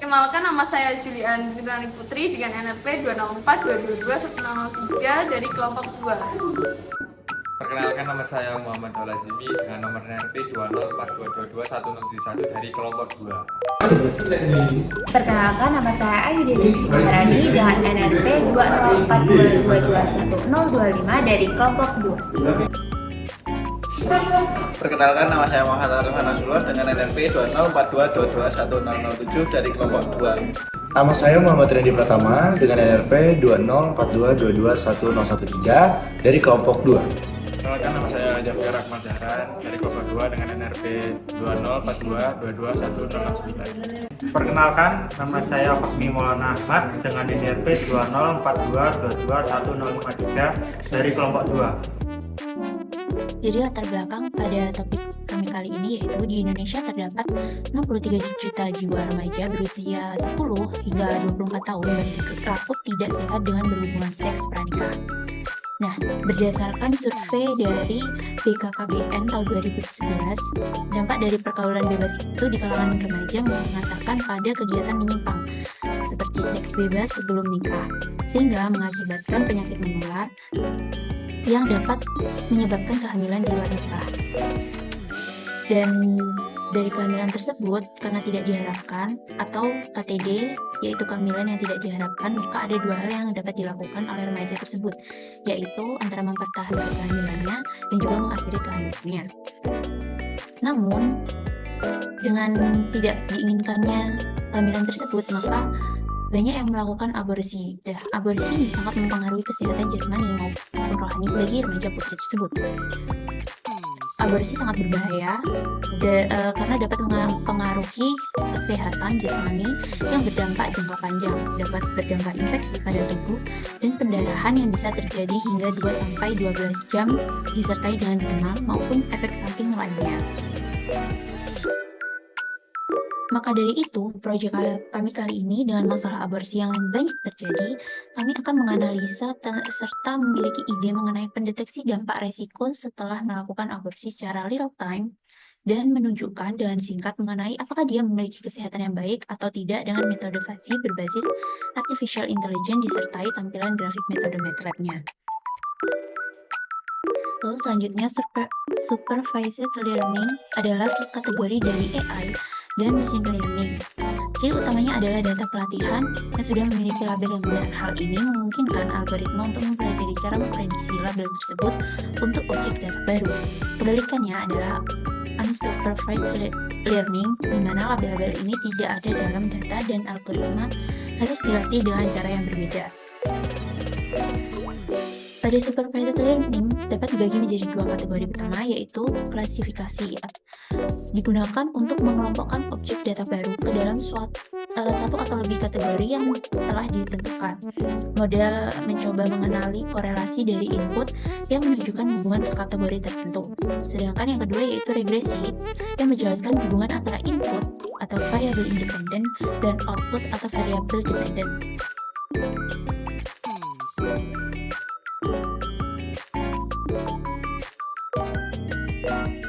Perkenalkan, nama saya Julian Fitrani Putri dengan NRP 204222103 dari kelompok 2. Perkenalkan, nama saya Muhammad Dolazimi dengan nomor NRP 204222171 dari kelompok 2. Perkenalkan, nama saya Ayu Dewi Simarani dengan NRP 20422211025 dari kelompok 2. Perkenalkan, nama saya Muhammad Arif Hanasullah dengan NRP 204222107 dari kelompok 2. Nama saya Muhammad Randy Pratama dengan NRP 20422211013 dari kelompok 2. Perkenalkan, nama saya Jafir Rahmat Zahran dari kelompok 2 dengan NRP 204222109. Perkenalkan, nama saya Fahmi Maulana Ahmad dengan NRP 204222103 dari kelompok 2. Jadi latar belakang pada topik kami kali ini yaitu di Indonesia terdapat 63 juta jiwa remaja berusia 10 hingga 24 tahun yang berlaku tidak sehat dengan berhubungan seks pernikahan. Nah, berdasarkan survei dari BKKBN tahun 2011, dampak dari pergaulan bebas itu di kalangan remaja mengatakan pada kegiatan menyimpang seperti seks bebas sebelum nikah, sehingga mengakibatkan penyakit menular yang dapat menyebabkan kehamilan di luar nikah. Dan dari kehamilan tersebut, karena tidak diharapkan atau KTD, yaitu kehamilan yang tidak diharapkan, maka ada dua hal yang dapat dilakukan oleh remaja tersebut, yaitu antara mempertahankan kehamilannya dan juga mengakhiri kehamilannya. Namun, dengan tidak diinginkannya kehamilan tersebut, maka banyak yang melakukan aborsi. Aborsi ini sangat mempengaruhi kesehatan jasmani maupun rohani bagi remaja putri tersebut. Aborsi sangat berbahaya karena dapat mempengaruhi kesehatan jasmani yang berdampak jangka panjang, dapat berdampak infeksi pada tubuh dan pendarahan yang bisa terjadi hingga 2-12 jam disertai dengan demam maupun efek samping lainnya. Maka dari itu, proyek kami kali ini dengan masalah aborsi yang banyak terjadi, kami akan menganalisa serta memiliki ide mengenai pendeteksi dampak resiko setelah melakukan aborsi secara real time dan menunjukkan dengan singkat mengenai apakah dia memiliki kesehatan yang baik atau tidak dengan metode fasi berbasis artificial intelligence disertai tampilan grafik metode MATLAB-nya. Lalu selanjutnya, supervised learning adalah subkategori dari AI dan machine learning. Ciri utamanya adalah data pelatihan yang sudah memiliki label yang benar. Hal ini memungkinkan algoritma untuk mempelajari cara memprediksi label tersebut untuk objek data baru. Kebalikannya adalah unsupervised learning, di mana label-label ini tidak ada dalam data dan algoritma harus dilatih dengan cara yang berbeda. Pada supervised learning dapat dibagi menjadi dua kategori pertama, yaitu klasifikasi, digunakan untuk mengelompokkan objek data baru ke dalam satu atau lebih kategori yang telah ditentukan. Model mencoba mengenali korelasi dari input yang menunjukkan hubungan ke kategori tertentu. Sedangkan yang kedua yaitu regresi, yang menjelaskan hubungan antara input atau variabel independen dan output atau variabel dependen.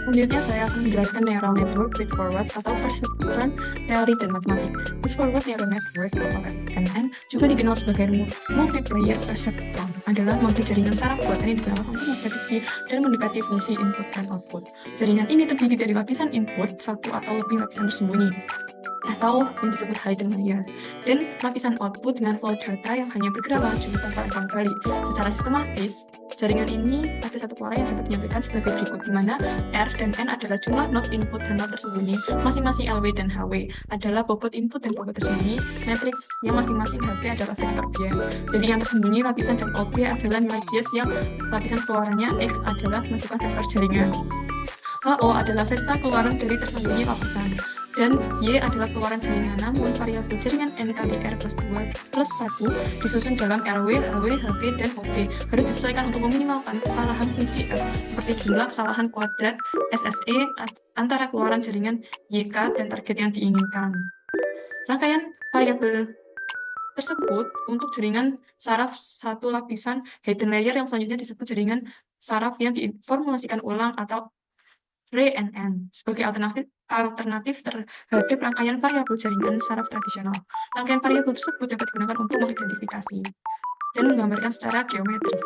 Selanjutnya saya akan menjelaskan neural network feedforward atau perceptron teori dan matematik. Feedforward neural network atau FNN juga dikenal sebagai multiplayer perceptron, adalah multi jaringan saraf buatan yang digunakan untuk memprediksi dan mendekati fungsi input dan output. Jaringan ini terdiri dari lapisan input, satu atau lebih lapisan tersembunyi, atau yang disebut hidden layer, dan lapisan output dengan flow data yang hanya bergerak laju tanpa ulang kali. Secara sistematis, jaringan ini ada satu pola yang dapat dinyatakan sebagai berikut, di mana R dan N adalah jumlah node input dan node tersembunyi, masing-masing LW dan HW adalah bobot input dan bobot tersembunyi, matriks yang masing-masing HP adalah vektor bias. Jadi yang tersembunyi lapisan dan OB adalah nilai bias yang lapisan keluarannya, X adalah masukan vektor jaringan, HO adalah vektor keluaran dari tersembunyi lapisan, dan Y adalah keluaran jaringan. Namun variabel jaringan N kali R plus 2 plus 1 disusun dalam LW, HW, HP, dan OP harus disesuaikan untuk meminimalkan kesalahan fungsi F, seperti jumlah kesalahan kuadrat SSE antara keluaran jaringan YK dan target yang diinginkan. Rangkaian variabel tersebut untuk jaringan saraf satu lapisan hidden layer yang selanjutnya disebut jaringan saraf yang diformulasikan ulang atau RNN sebagai alternatif terhadap rangkaian variabel jaringan saraf tradisional. Rangkaian variabel tersebut dapat digunakan untuk mengidentifikasi dan menggambarkan secara geometris.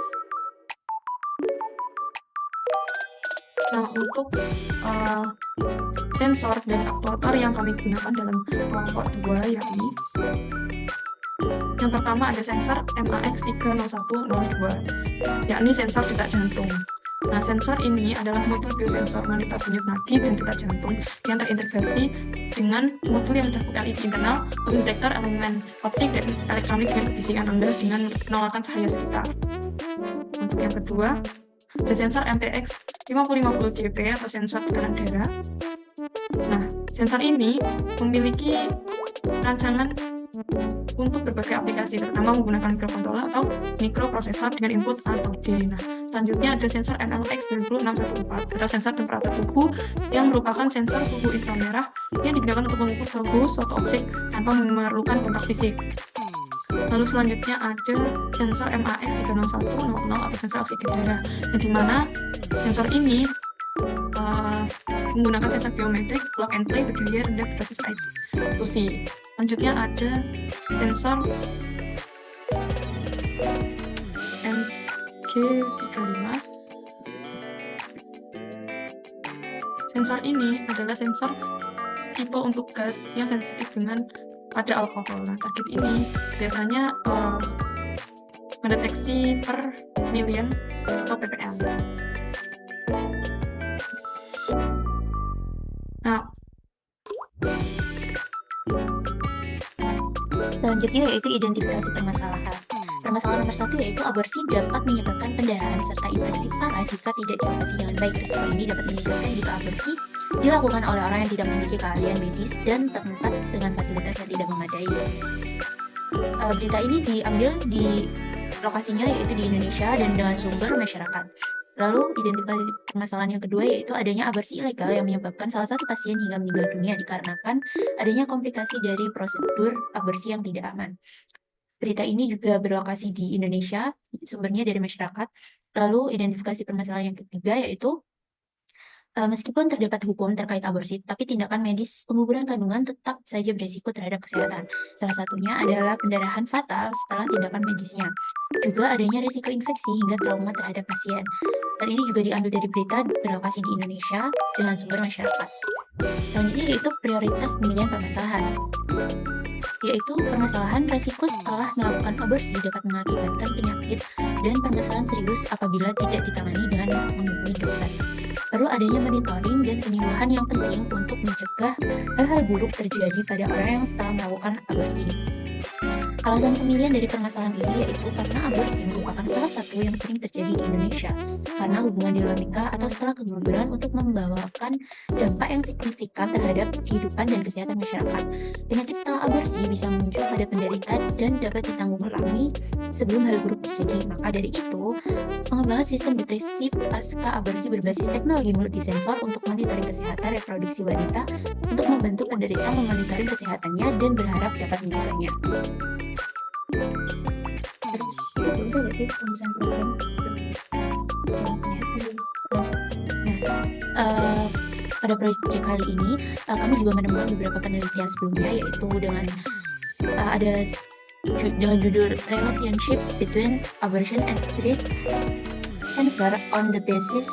Nah, untuk sensor dan aktuator yang kami gunakan dalam kelompok 2 yakni yang pertama ada sensor MAX30102, yakni sensor detak jantung. Nah, sensor ini adalah modul biosensor monitor denyut nadi dan detak jantung yang terintegrasi dengan modul yang mencakup LED internal, detektor elemen optik dan elektronik dengan kebisingan rendah dengan penolakan cahaya sekitar. Untuk yang kedua, ada sensor MPX 5050 GP atau sensor tekanan darah. Nah, sensor ini memiliki rancangan untuk berbagai aplikasi, terutama menggunakan microcontroller atau mikroprosesor dengan input A atau D. Nah, selanjutnya ada sensor MLX90614 atau sensor temperatur tubuh yang merupakan sensor suhu inframerah yang digunakan untuk mengukur suhu suatu objek tanpa memerlukan kontak fisik. Lalu selanjutnya ada sensor MAX30100 atau sensor oksigen darah, di mana sensor ini menggunakan sensor biometrik plug and play bergaya rendah berbasis I2C. Selanjutnya ada sensor MG35. Sensor ini adalah sensor tipe untuk gas yang sensitif pada alkohol. Nah, target ini biasanya mendeteksi per million atau ppm. Nah, Selanjutnya yaitu identifikasi permasalahan. Permasalahan nomor 1 yaitu aborsi dapat menyebabkan pendarahan serta infeksi parah jika tidak diobati dengan baik. Risiko ini dapat meningkatkan jika aborsi dilakukan oleh orang yang tidak memiliki keahlian medis dan tempat dengan fasilitas yang tidak memadai. Berita ini diambil di lokasinya yaitu di Indonesia dan dengan sumber masyarakat. Lalu identifikasi permasalahan yang kedua yaitu adanya aborsi ilegal yang menyebabkan salah satu pasien hingga meninggal dunia dikarenakan adanya komplikasi dari prosedur aborsi yang tidak aman. Berita ini juga berlokasi di Indonesia, sumbernya dari masyarakat. Lalu identifikasi permasalahan yang ketiga yaitu meskipun terdapat hukum terkait aborsi, tapi tindakan medis pengguguran kandungan tetap saja berisiko terhadap kesehatan. Salah satunya adalah pendarahan fatal setelah tindakan medisnya. Juga adanya risiko infeksi hingga trauma terhadap pasien. Dan ini juga diambil dari berita berlokasi di Indonesia dengan sumber masyarakat. Selanjutnya yaitu prioritas pemilihan permasalahan. Yaitu permasalahan resiko setelah melakukan aborsi dapat mengakibatkan penyakit dan permasalahan serius apabila tidak ditangani dengan menghubungi dokter. Perlu adanya monitoring dan penyuluhan yang penting untuk mencegah hal-hal buruk terjadi pada orang yang setelah melakukan aborsi. Alasan pemilihan dari permasalahan ini yaitu karena aborsi merupakan salah satu yang sering terjadi di Indonesia karena hubungan di luar nikah atau setelah keguguran untuk membawakan dampak yang signifikan terhadap kehidupan dan kesehatan masyarakat. Penyakit setelah aborsi bisa muncul pada penderita dan dapat ditanggulangi sebelum hal buruk terjadi. Maka dari itu, pengembangan sistem deteksi pasca aborsi berbasis teknologi multisensor untuk monitoring kesehatan reproduksi wanita untuk membantu penderita memonitoring kesehatannya dan berharap dapat mencegahnya. Terus, itu bisa nggak sih pengurusan program? Pada proyek kali ini, kami juga menemukan beberapa penelitian sebelumnya, yaitu dengan dengan judul Relationship Between Abortion and Breast Cancer on the Basis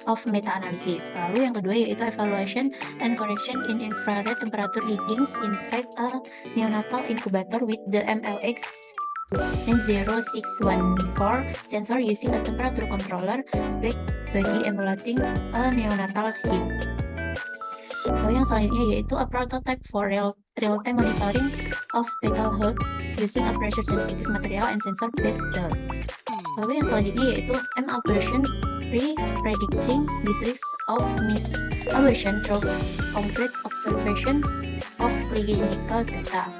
of Meta-Analysis. Lalu yang kedua yaitu Evaluation and Correction in Infrared Temperature Readings Inside a Neonatal Incubator with the MLX 0614 sensor using a temperature controller black body emulating a neonatal heat. Lalu yang selanjutnya yaitu a prototype for real-time monitoring of fetal health using a pressure sensitive material and sensor based belt. Lalu yang selanjutnya yaitu M-abortion predicting the risk of misabortion through complete observation of clinical data.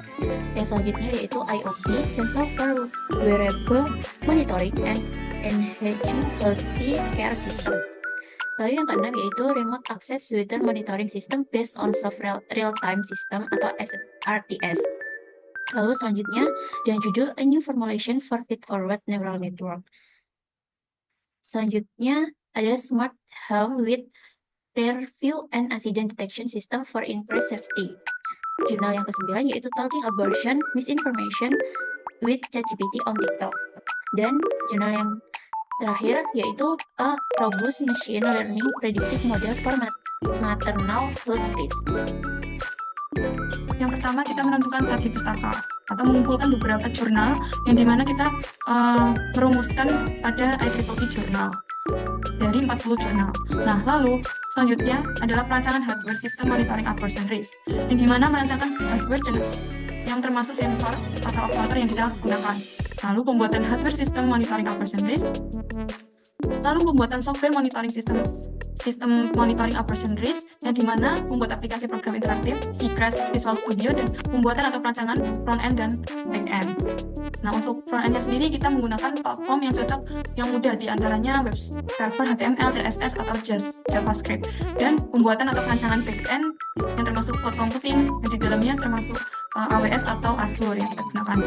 Yang selanjutnya yaitu IOP, Sensor for Wearable Monitoring and Enhancing Healthy Care System. Lalu yang keenam yaitu Remote Access Weather Monitoring System based on Soft Real-Time System atau SRTS. Lalu selanjutnya dengan judul A New Formulation for Feed-Forward Neural Network. Selanjutnya ada Smart Home with Rear View and Accident Detection System for Increased Safety. Jurnal yang ke-9 yaitu Talking Abortion, Misinformation with ChatGPT on TikTok. Dan jurnal yang terakhir yaitu A Robust Machine Learning Predictive Model for Maternal Health Risk. Yang pertama kita menentukan studi pustaka atau mengumpulkan beberapa jurnal yang dimana kita merumuskan pada IEEE jurnal dari 40 jurnal. Nah, lalu selanjutnya adalah perancangan hardware sistem monitoring abortion risk yang dimana merancangkan hardware dan yang termasuk sensor atau actuator yang kita gunakan. Lalu pembuatan hardware sistem monitoring abortion risk, lalu pembuatan software monitoring sistem monitoring abortion risk yang dimana membuat aplikasi program interaktif, Seacrest Visual Studio, dan pembuatan atau perancangan front end dan back end. Nah, untuk front end-nya sendiri kita menggunakan platform yang cocok, yang mudah, diantaranya web server HTML, CSS, atau JavaScript, dan pembuatan atau perancangan back end yang termasuk cloud computing, yang di dalamnya termasuk AWS atau Azure yang kita gunakan,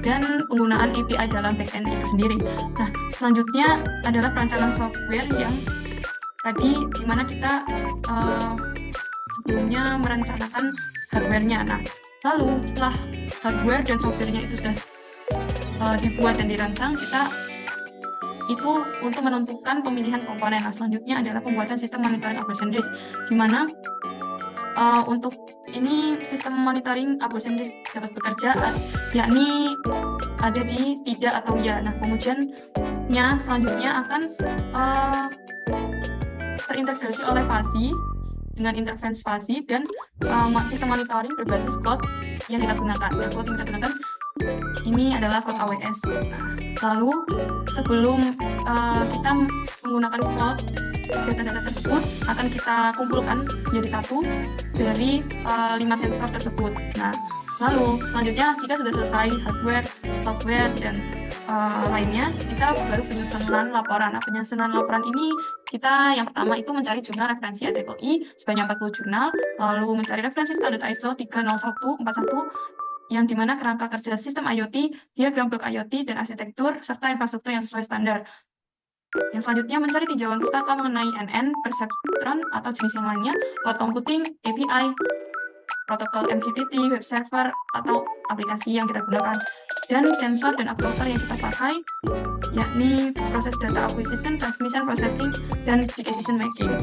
dan penggunaan API dalam back end itu sendiri. Nah, selanjutnya adalah perancangan software yang tadi dimana kita sebelumnya merencanakan hardware-nya. Nah, lalu setelah hardware dan software-nya itu sudah dibuat dan dirancang, kita itu untuk menentukan pemilihan komponen. Nah, selanjutnya adalah pembuatan sistem monitoring abortion risk, dimana untuk ini sistem monitoring abortion risk dapat bekerja, yakni ada di tidak atau ya. Nah, pengujiannya selanjutnya akan terintegrasi oleh FASI dengan interface FASI dan sistem monitoring berbasis cloud yang kita gunakan. Nah, cloud yang kita gunakan ini adalah cloud AWS. Nah, lalu sebelum kita menggunakan cloud, data-data tersebut akan kita kumpulkan menjadi satu dari 5 sensor tersebut. Nah, lalu selanjutnya jika sudah selesai hardware, software, dan lainnya, kita baru penyusunan laporan. Nah, penyusunan laporan ini kita yang pertama itu mencari jurnal referensi IEEE sebanyak 40 jurnal, lalu mencari referensi standar ISO 30141 yang dimana kerangka kerja sistem IoT, diagram blok IoT, dan arsitektur, serta infrastruktur yang sesuai standar. Yang selanjutnya mencari tinjauan pustaka mengenai NN, perseptron, atau jenis yang lainnya, cloud computing, API, protokol MQTT, web server, atau aplikasi yang kita gunakan, dan sensor dan actuator yang kita pakai, yakni proses data acquisition, transmission, processing, dan decision making.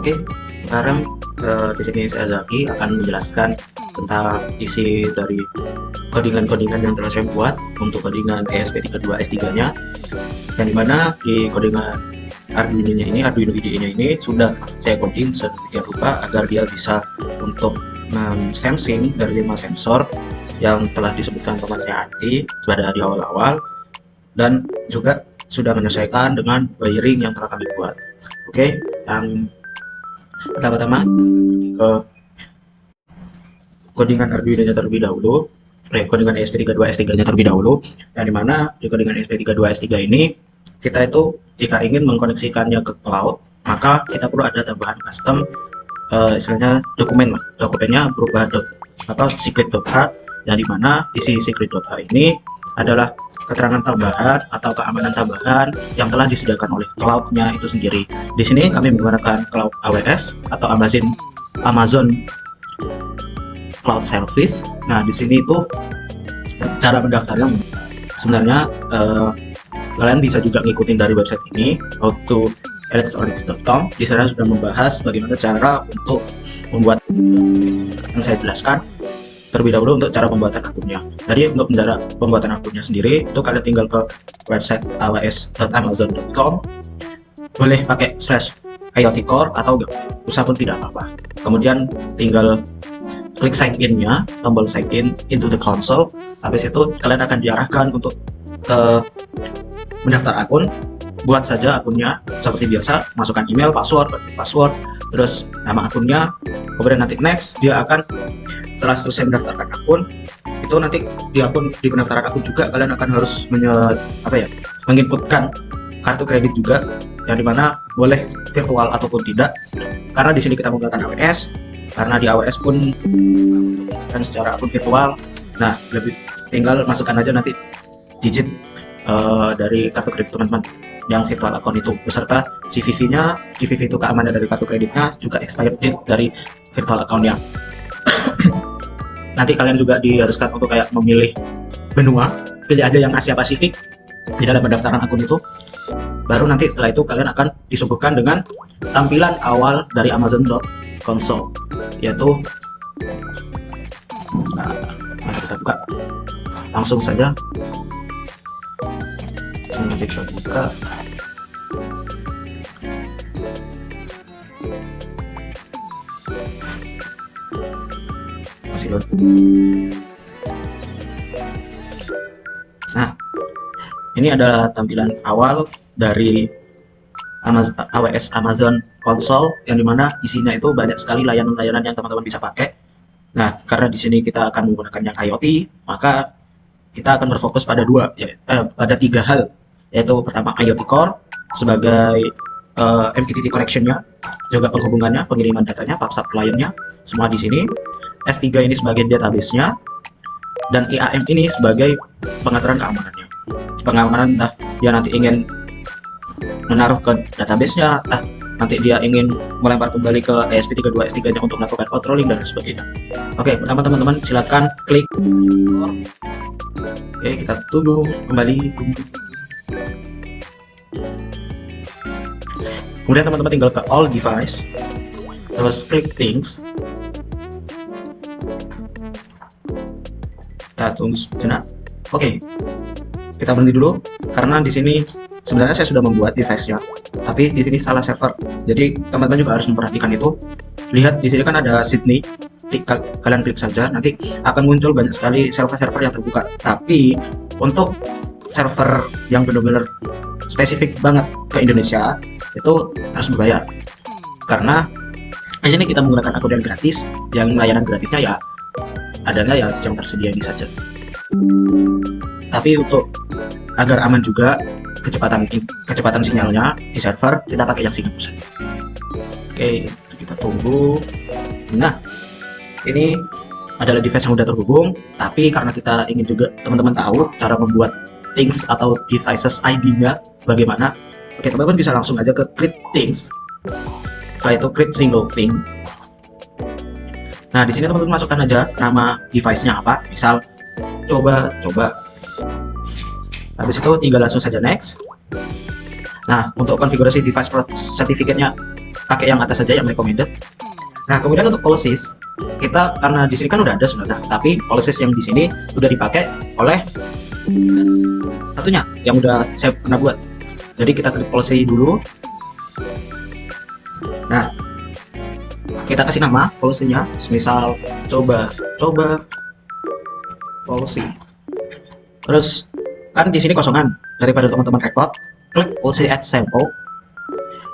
Oke, sekarang di sini saya Zaki akan menjelaskan tentang isi dari codingan-codingan yang telah saya buat untuk codingan ESP32 S3-nya, yang dimana di codingan Arduino IDE-nya ini sudah saya coding sedemikian rupa agar dia bisa untuk sensing dari 5 sensor yang telah disebutkan teman saya Anti pada di awal-awal, dan juga sudah menyelesaikan dengan wiring yang telah kami buat. Oke, yang pertama-tama ke codingan Arduino-nya terlebih dahulu, codingan ESP32 S3-nya terlebih dahulu, yang dimana di codingan ESP32 S3 ini kita itu jika ingin mengkoneksikannya ke cloud, maka kita perlu ada tambahan custom istilahnya dokumennya berupa secret.h, yang dimana isi secret.h ini adalah keterangan tambahan atau keamanan tambahan yang telah disediakan oleh cloud-nya itu sendiri. Di sini kami menggunakan cloud AWS atau Amazon Cloud Service. Nah, di sini itu cara mendaftarnya sebenarnya kalian bisa juga ngikutin dari website ini, autoelectronics.com. Di sana sudah membahas bagaimana cara untuk membuat yang saya jelaskan terlebih dahulu untuk cara pembuatan akunnya. Jadi untuk pembuatan akunnya sendiri itu kalian tinggal ke website aws.amazon.com, boleh pakai /IoT Core atau enggak usah pun tidak apa-apa. Kemudian tinggal klik sign in-nya, tombol sign in into the console. Habis itu kalian akan diarahkan untuk mendaftar akun. Buat saja akunnya seperti biasa, masukkan email, password, terus nama akunnya, kemudian nanti next. Dia akan setelah selesai mendaftarkan akun, itu nanti di pendaftaran akun juga kalian akan harus menginputkan kartu kredit juga, yang dimana boleh virtual ataupun tidak, karena di sini kita menggunakan AWS, karena di AWS pun dan secara akun virtual. Nah, lebih tinggal masukkan aja nanti digit dari kartu kredit teman-teman yang virtual account itu beserta CVV-nya. CVV itu keamanan dari kartu kreditnya, juga expired date dari virtual account-nya. Nanti kalian juga diharuskan untuk kayak memilih benua, pilih aja yang Asia Pasifik di dalam pendaftaran akun itu. Baru nanti setelah itu kalian akan disuguhkan dengan tampilan awal dari Amazon.console, yaitu mari kita buka langsung saja. Nanti kita buka. Nah, ini adalah tampilan awal dari AWS Amazon Console, yang dimana isinya itu banyak sekali layanan-layanan yang teman-teman bisa pakai. Nah, karena di sini kita akan menggunakan yang IoT, maka kita akan berfokus pada pada 3 hal, yaitu pertama IoT Core sebagai MQTT connection-nya, juga penghubungannya, pengiriman datanya, PubSub client-nya, semua di sini. S3 ini sebagai database-nya, dan IAM ini sebagai pengaturan keamanannya. Pengamanan dia nanti ingin menaruh ke database-nya, nanti dia ingin melempar kembali ke ESP32 S3-nya untuk melakukan controlling dan sebagainya. Oke, pertama teman-teman silakan klik. Oke, kita tunggu kembali. Kemudian teman-teman tinggal ke all device, terus klik things. Kita tunggu sejenak. Oke, kita berhenti dulu karena di sini sebenarnya saya sudah membuat device-nya, tapi di sini salah server. Jadi teman-teman juga harus memperhatikan itu. Lihat di sini kan ada Sydney. Kalian klik saja, nanti akan muncul banyak sekali server-server yang terbuka. Tapi untuk server yang benar-benar spesifik banget ke Indonesia itu harus berbayar. Karena di sini kita menggunakan akun yang gratis, yang layanan gratisnya ya adanya ya yang tersedia ini saja. Tapi untuk agar aman juga kecepatan sinyalnya di server, kita pakai yang Singapura saja. Oke, kita tunggu. Nah, ini adalah device yang sudah terhubung, tapi karena kita ingin juga teman-teman tahu cara membuat things atau devices ID-nya bagaimana. Oke, teman-teman bisa langsung aja ke create things. Setelah itu create single thing. Nah, di sini teman-teman masukkan aja nama device-nya apa, misal coba. Habis itu tinggal langsung saja next. Nah, untuk konfigurasi device certificate-nya pakai yang atas saja, yang recommended. Nah, kemudian untuk policies, kita karena di sini kan udah ada sebenarnya, tapi policies yang di sini udah dipakai oleh satunya yang udah saya pernah buat. Jadi kita klik policy dulu. Nah, kita kasih nama policy-nya, misal coba policy. Terus kan di sini kosongan, daripada teman-teman repot, klik policy add sample.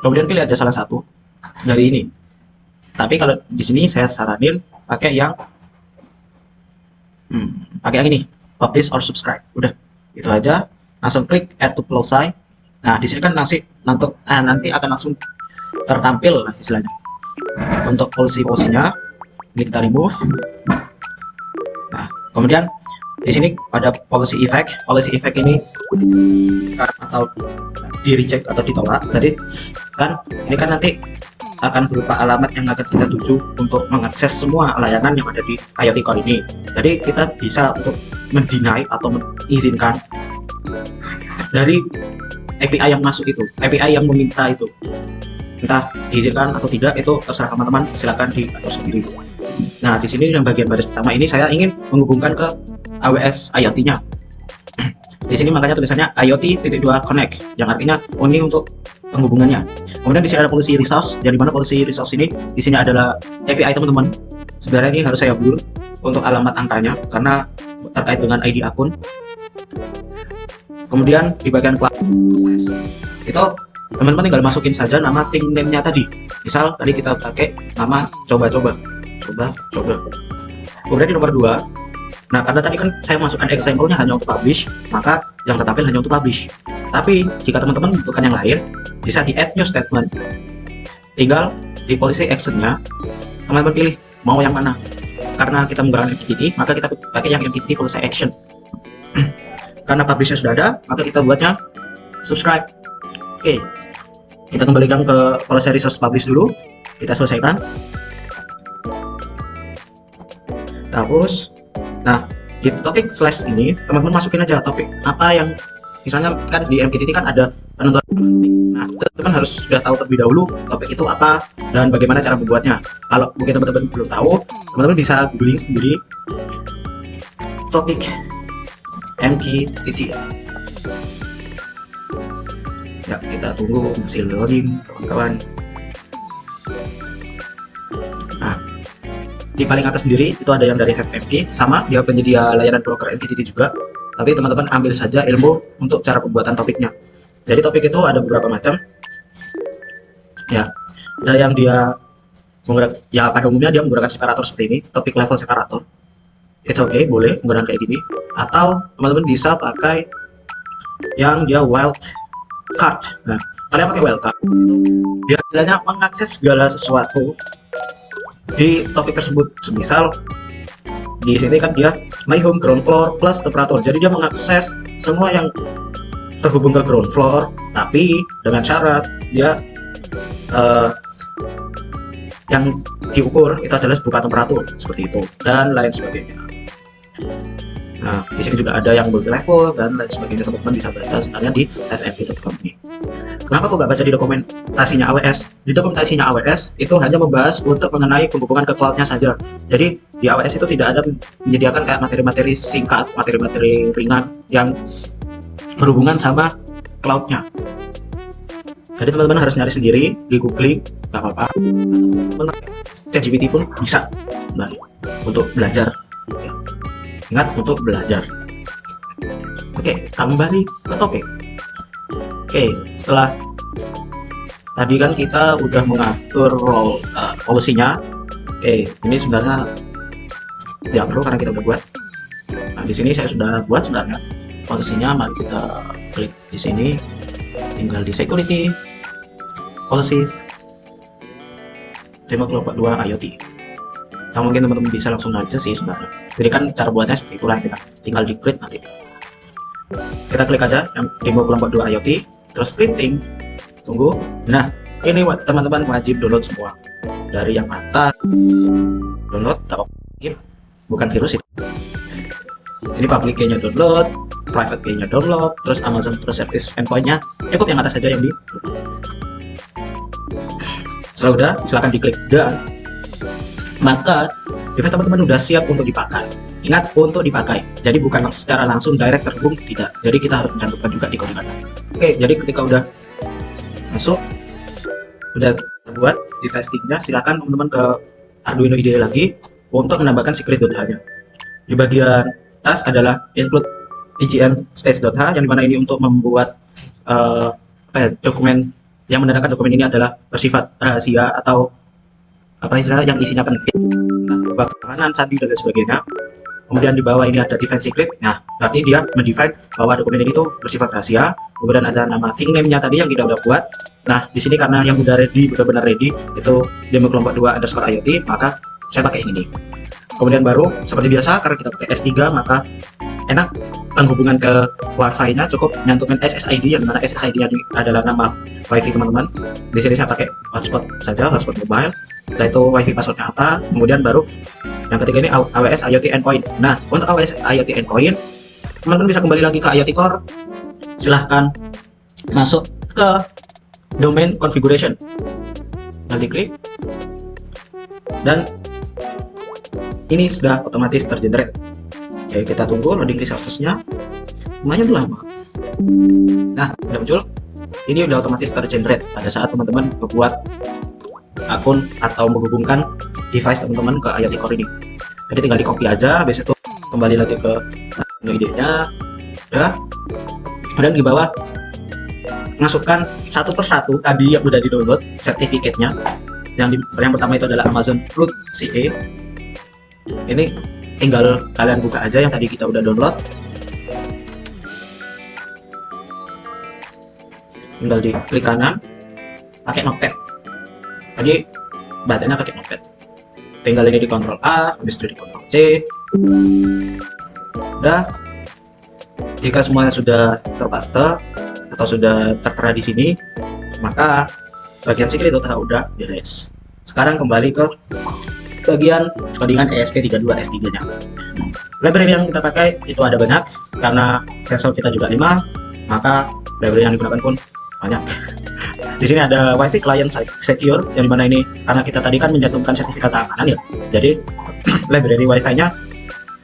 Kemudian pilih aja salah satu dari ini. Tapi kalau di sini saya saranin pakai yang ini, publish or subscribe. Udah, itu aja. Langsung klik add to policy. Nah, di sini kan nanti akan langsung tertampil lah istilahnya. Untuk policy-nya, ini kita remove. Nah, kemudian di sini ada policy effect. Policy effect ini atau di reject atau ditolak. Jadi kan ini kan nanti akan berupa alamat yang akan kita tuju untuk mengakses semua layanan yang ada di IoT Core ini. Jadi kita bisa untuk mendeny atau mengizinkan dari API yang masuk itu, API yang meminta itu, entah diizinkan atau tidak, itu terserah teman-teman, silakan diatur sendiri. Nah, di sini yang bagian baris pertama ini saya ingin menghubungkan ke AWS IoT-nya. Di sini makanya tulisannya IoT.2 Connect, yang artinya ini untuk penghubungannya. Kemudian di sini ada policy resource, jadi mana policy resource ini? Di sini adalah API teman-teman. Sebenarnya ini harus saya blur untuk alamat angkanya karena terkait dengan ID akun. Kemudian di bagian class itu teman-teman tinggal masukin saja nama thing name-nya tadi. Misal tadi kita pakai nama coba. Kemudian di nomor 2. Nah, karena tadi kan saya masukkan example-nya hanya untuk publish, maka yang tertampil hanya untuk publish. Tapi jika teman-teman membutuhkan yang lain, bisa di add new statement. Tinggal di policy action-nya, teman-teman pilih mau yang mana. Karena kita menggunakan MQTT, maka kita pakai yang MQTT policy action. Karena publish-nya sudah ada, maka kita buatnya subscribe. Oke, kita kembalikan ke policy resource publish dulu. Kita selesaikan. Terus, nah di topik slash ini teman-teman masukin aja topik apa yang misalnya kan di MQTT kan ada penentuan. Nah, teman-teman harus sudah tahu terlebih dahulu topik itu apa dan bagaimana cara membuatnya. Kalau mungkin teman-teman belum tahu, teman-teman bisa googling sendiri topik MQTT. Ya, kita tunggu hasil loading kawan-kawan. Nah, di paling atas sendiri itu ada yang dari HiveMQ, sama dia penyedia layanan broker MQTT juga. Tapi teman-teman ambil saja ilmu untuk cara pembuatan topiknya. Jadi topik itu ada beberapa macam. Ya, ada yang dia menggunakan, ya pada umumnya dia menggunakan separator seperti ini, topik level separator. It's okay, boleh menggunakan kayak gini. Atau teman-teman bisa pakai yang dia wildcard. Nah, kalian pakai wildcard, dia istilahnya mengakses segala sesuatu di topik tersebut. Semisal di sini kan dia my home ground floor plus temperatur, jadi dia mengakses semua yang terhubung ke ground floor, tapi dengan syarat dia yang diukur itu adalah berupa temperatur seperti itu dan lain sebagainya. Nah, di sini juga ada yang multi level dan lain sebagainya. Teman-teman bisa baca sebenarnya di fmq.com ini. Kenapa kok nggak baca di dokumentasinya AWS? Di dokumentasinya AWS itu hanya membahas untuk mengenai penghubungan ke cloud-nya saja. Jadi di AWS itu tidak ada menyediakan kayak materi-materi singkat, materi-materi ringan yang berhubungan sama cloud-nya. Jadi teman-teman harus nyari sendiri di googling, nggak apa-apa. ChatGPT pun bisa, nah, untuk belajar. Ingat, untuk belajar. Oke, kembali ke topik. Oke, setelah tadi kan kita udah mengatur role policy-nya. Oke, ini sebenarnya tidak perlu karena kita udah buat. Nah, di sini saya sudah buat sebenarnya policy-nya. Mari kita klik di sini, tinggal di security, policies, demo kelompok 2 IoT. Nah, mungkin teman-teman bisa langsung aja sih sebenarnya. Jadi kan cara buatnya seperti itulah, kita tinggal di create nanti. Kita klik aja yang demo kelompok 2 IoT, terus printing, tunggu. Nah, ini teman-teman wajib download semua dari yang atas. Download, bukan virus itu. Ini public key-nya download, private key-nya download, terus Amazon Service Endpoint-nya cukup yang atas saja yang di. Setelah udah, silakan diklik dan maka device teman-teman udah siap untuk dipakai. Ingat, untuk dipakai. Jadi bukan secara langsung direct terhubung, tidak. Jadi kita harus mencantumkan juga di koordinat. Oke, jadi ketika udah masuk, udah buat device sticknya, silakan teman-teman ke Arduino IDE lagi untuk menambahkan secret.h-nya. Di bagian atas adalah include tgn space.h, yang dimana ini untuk membuat dokumen yang menandakan dokumen ini adalah bersifat rahasia atau apa istilahnya yang isinya penting. Nah, kanan, sandi dan lain sebagainya. Kemudian di bawah ini ada define secret. Nah, berarti dia mendefine bahwa dokumen ini tuh bersifat rahasia. Kemudian ada nama thing name-nya tadi yang kita udah buat. Nah, di sini karena yang udah ready, benar-benar ready, itu demo kelompok 2_IoT, maka saya pakai ini. Kemudian baru seperti biasa karena kita pakai S3, maka enak penghubungan ke Wi-Fi-nya cukup nyantumin SSID, yang mana SSID-nya adalah nama Wi-Fi teman-teman. Di sini saya pakai hotspot saja, hotspot mobile. Setelah itu Wi-Fi passwordnya apa, kemudian baru yang ketiga ini AWS IoT Endpoint. Nah, untuk AWS IoT Endpoint, teman-teman bisa kembali lagi ke IoT Core. Silahkan masuk ke domain configuration. Nah, diklik dan ini sudah otomatis tergenerate. Oke, kita tunggu loading resources-nya. Lumayan lama. Nah, udah muncul. Ini udah otomatis tergenerate pada saat teman-teman membuat akun atau menghubungkan device teman-teman ke IoT Core ini. Jadi tinggal di copy aja, habis itu kembali lagi ke ide-nya. Udah. Kemudian di bawah masukkan satu persatu tadi yang udah di-download sertifikatnya. Yang pertama itu adalah Amazon Flood CA. Ini tinggal kalian buka aja yang tadi kita udah download. Tinggal di klik kanan, pakai notepad. Tadi bacanya pakai notepad. Tinggal ini di Ctrl A, habis itu di Ctrl C. Udah. Jika semuanya sudah terpaste atau sudah tertera di sini, maka bagian secret udah beres. Sekarang kembali ke bagian codingan ESP32 S3-nya. Library yang kita pakai itu ada banyak, karena sensor kita juga 5, maka library yang digunakan pun banyak. Di sini ada Wi-Fi Client Secure, yang dimana ini karena kita tadi kan mencantumkan sertifikat keamanan ya. Jadi library Wi-Fi-nya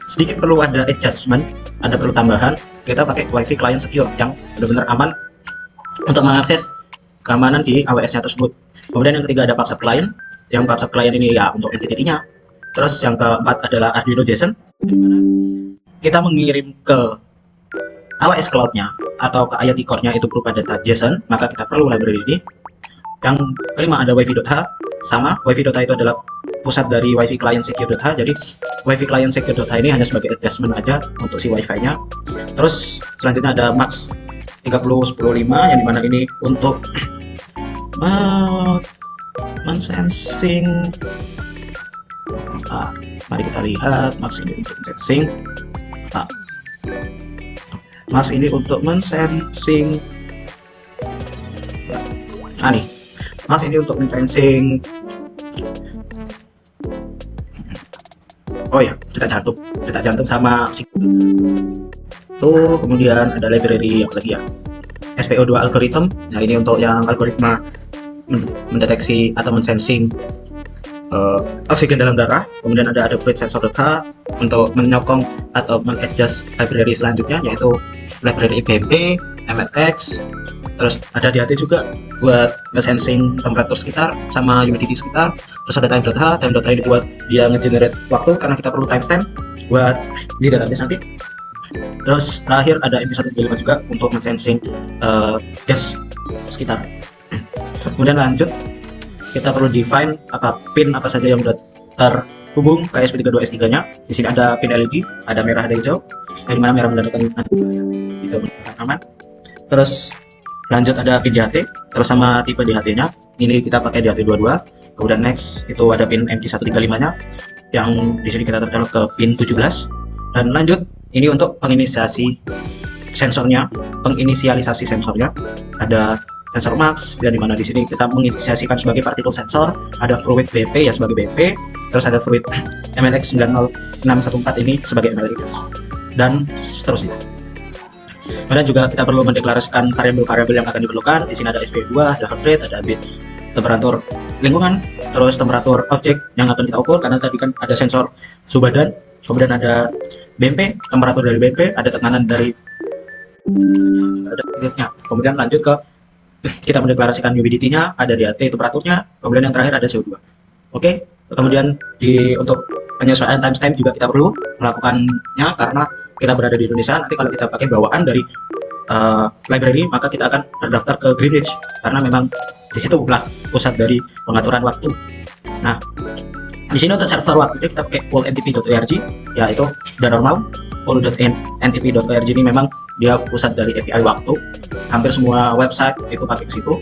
sedikit perlu ada adjustment, ada perlu tambahan. Kita pakai Wi-Fi Client Secure yang benar-benar aman untuk mengakses keamanan di AWS-nya tersebut. Kemudian yang ketiga ada PubSub Client. Yang PubSub Client ini ya untuk MQTT-nya. Terus yang keempat adalah Arduino JSON. Kita mengirim ke AWS Cloud-nya atau ke IoT Core-nya itu berupa data JSON, maka kita perlu library ini. Yang kelima ada Wi-Fi.h, sama Wi-Fi.h itu adalah pusat dari Wi-Fi Client Secure.h. Jadi Wi-Fi Client Secure.h ini hanya sebagai adjustment aja untuk si Wi-Fi-nya. Terus selanjutnya ada Max 3010.5 yang dimana ini untuk mensensing. Mari kita lihat Max ini untuk mensensing. Max ini untuk mensensing. Nih, Max ini untuk mensensing. Oh ya, detak jantung sama tuh. Kemudian ada library apa lagi ya? SPO2 algorithm. Nah, ini untuk yang algoritma mendeteksi atau mensensing oksigen dalam darah. Kemudian ada fluid sensor.h untuk menyokong atau mengadjust library selanjutnya, yaitu library IBMP, MLX. Terus ada DHT juga buat nge-sensing temperatur sekitar sama humidity sekitar. Terus ada time.h ini buat dia nge-generate waktu karena kita perlu timestamp buat di database nanti. Terus terakhir ada MP135 juga untuk nge-sensing gas sekitar. Kemudian lanjut, kita perlu define pin apa saja yang sudah terhubung ke ESP32 S3-nya. Di sini ada pin LED, ada merah, ada hijau. Yang dimana merah menandakan itu aman. Terus lanjut ada pin DHT, terus sama tipe DHT-nya. Ini kita pakai DHT22. Kemudian next itu ada pin MT135-nya, yang di sini kita taruh ke pin 17. Dan lanjut, ini untuk penginisialisasi sensornya, ada sensor Max, dan dimana di sini kita menginisiasikan sebagai particle sensor, ada fluid BP ya sebagai BP, terus ada fluid MLX 90614 ini sebagai MLX, dan seterusnya. Kemudian juga kita perlu mendeklarasikan variabel-variabel yang akan diperlukan. Di sini ada SPO2, ada heart rate, ada bit temperatur lingkungan, terus temperatur objek yang akan kita ukur karena tadi kan ada sensor suhu badan, kemudian ada BMP, temperatur dari BMP, ada tekanan dari ada titiknya. Kemudian lanjut ke kita mendeklarasikan humidity-nya, ada DAT temperaturnya, kemudian yang terakhir ada CO2. Oke, kemudian untuk penyesuaian timestamp juga kita perlu melakukannya karena kita berada di Indonesia. Nanti kalau kita pakai bawaan dari library, maka kita akan terdaftar ke Greenwich karena memang di situ lah pusat dari pengaturan waktu. Nah, di sini untuk server waktunya kita pakai poolntp.org, yaitu udah normal. pool.ntp.org ini memang dia pusat dari API waktu. Hampir semua website itu pakai ke situ.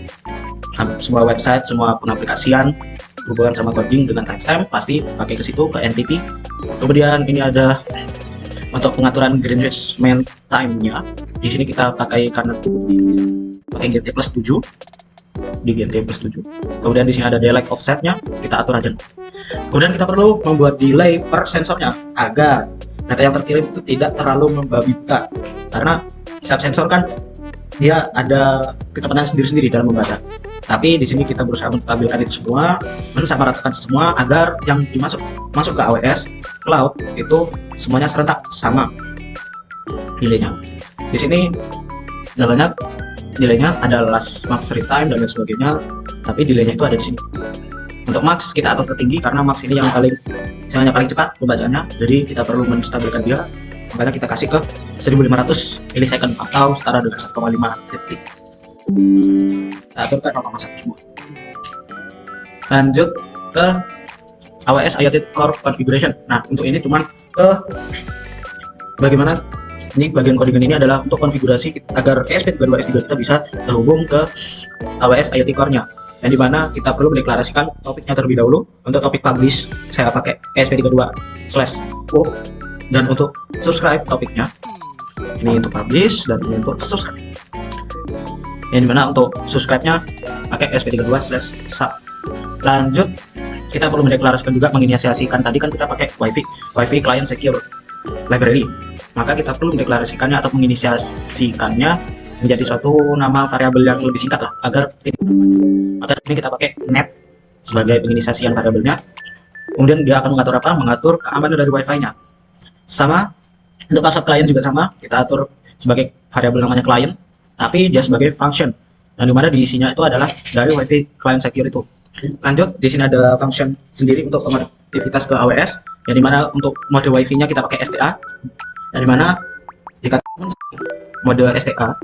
Hampir semua website, semua pengaplikasian hubungan sama coding dengan timestamp pasti pakai ke situ, ke NTP. Kemudian ini ada untuk pengaturan Greenwich Mean Time-nya. Di sini kita pakai karena pakai GMT plus 7 di GMT plus 7. Kemudian di sini ada daylight offset-nya, kita atur aja. Kemudian kita perlu membuat delay per sensornya agar data yang terkirim itu tidak terlalu membabi buta. Karena setiap sensor kan dia ada kecepatan sendiri-sendiri dalam membaca. Tapi di sini kita berusaha menstabilkan itu semua, mensamaratakan semua agar yang masuk ke AWS Cloud itu semuanya serentak sama nilainya. Di sini nilainya ada last max retime dan lain sebagainya, tapi delaynya itu ada di sini. Untuk max kita atur tertinggi karena max ini yang paling cepat pembacaannya, jadi kita perlu menstabilkan dia. Makanya kita kasih ke 1500 millisecond atau setara dengan 1,5 detik. Kita aturkan 0,1 semua. Lanjut ke AWS IoT Core Configuration. Nah, untuk ini cuman ke bagaimana ini bagian codingan ini adalah untuk konfigurasi agar ESP32 S3 kita bisa terhubung ke AWS IoT Core-nya. Yang dimana kita perlu mendeklarasikan topiknya terlebih dahulu. Untuk topik publish saya pakai ESP32/O, dan untuk subscribe topiknya ini untuk publish dan ini untuk subscribe. Yang dimana untuk subscribe-nya pakai ESP32/sub. Lanjut kita perlu mendeklarasikan juga menginisiasikan, tadi kan kita pakai WiFi Client Secure Library, maka kita perlu mendeklarasikannya atau menginisiasikannya menjadi suatu nama variabel yang lebih singkat lah agar maka ini kita pakai net sebagai penginisiasian variabelnya. Kemudian dia akan mengatur apa? Mengatur keamanan dari WiFi-nya. Sama untuk password klien juga sama, kita atur sebagai variabel namanya client, tapi dia sebagai function, dan dimana diisinya itu adalah dari WiFi Client Secure itu. Lanjut, di sini ada function sendiri untuk konektivitas ke AWS, yang dimana untuk mode WiFi-nya kita pakai STA, yang dimana jika mode STA,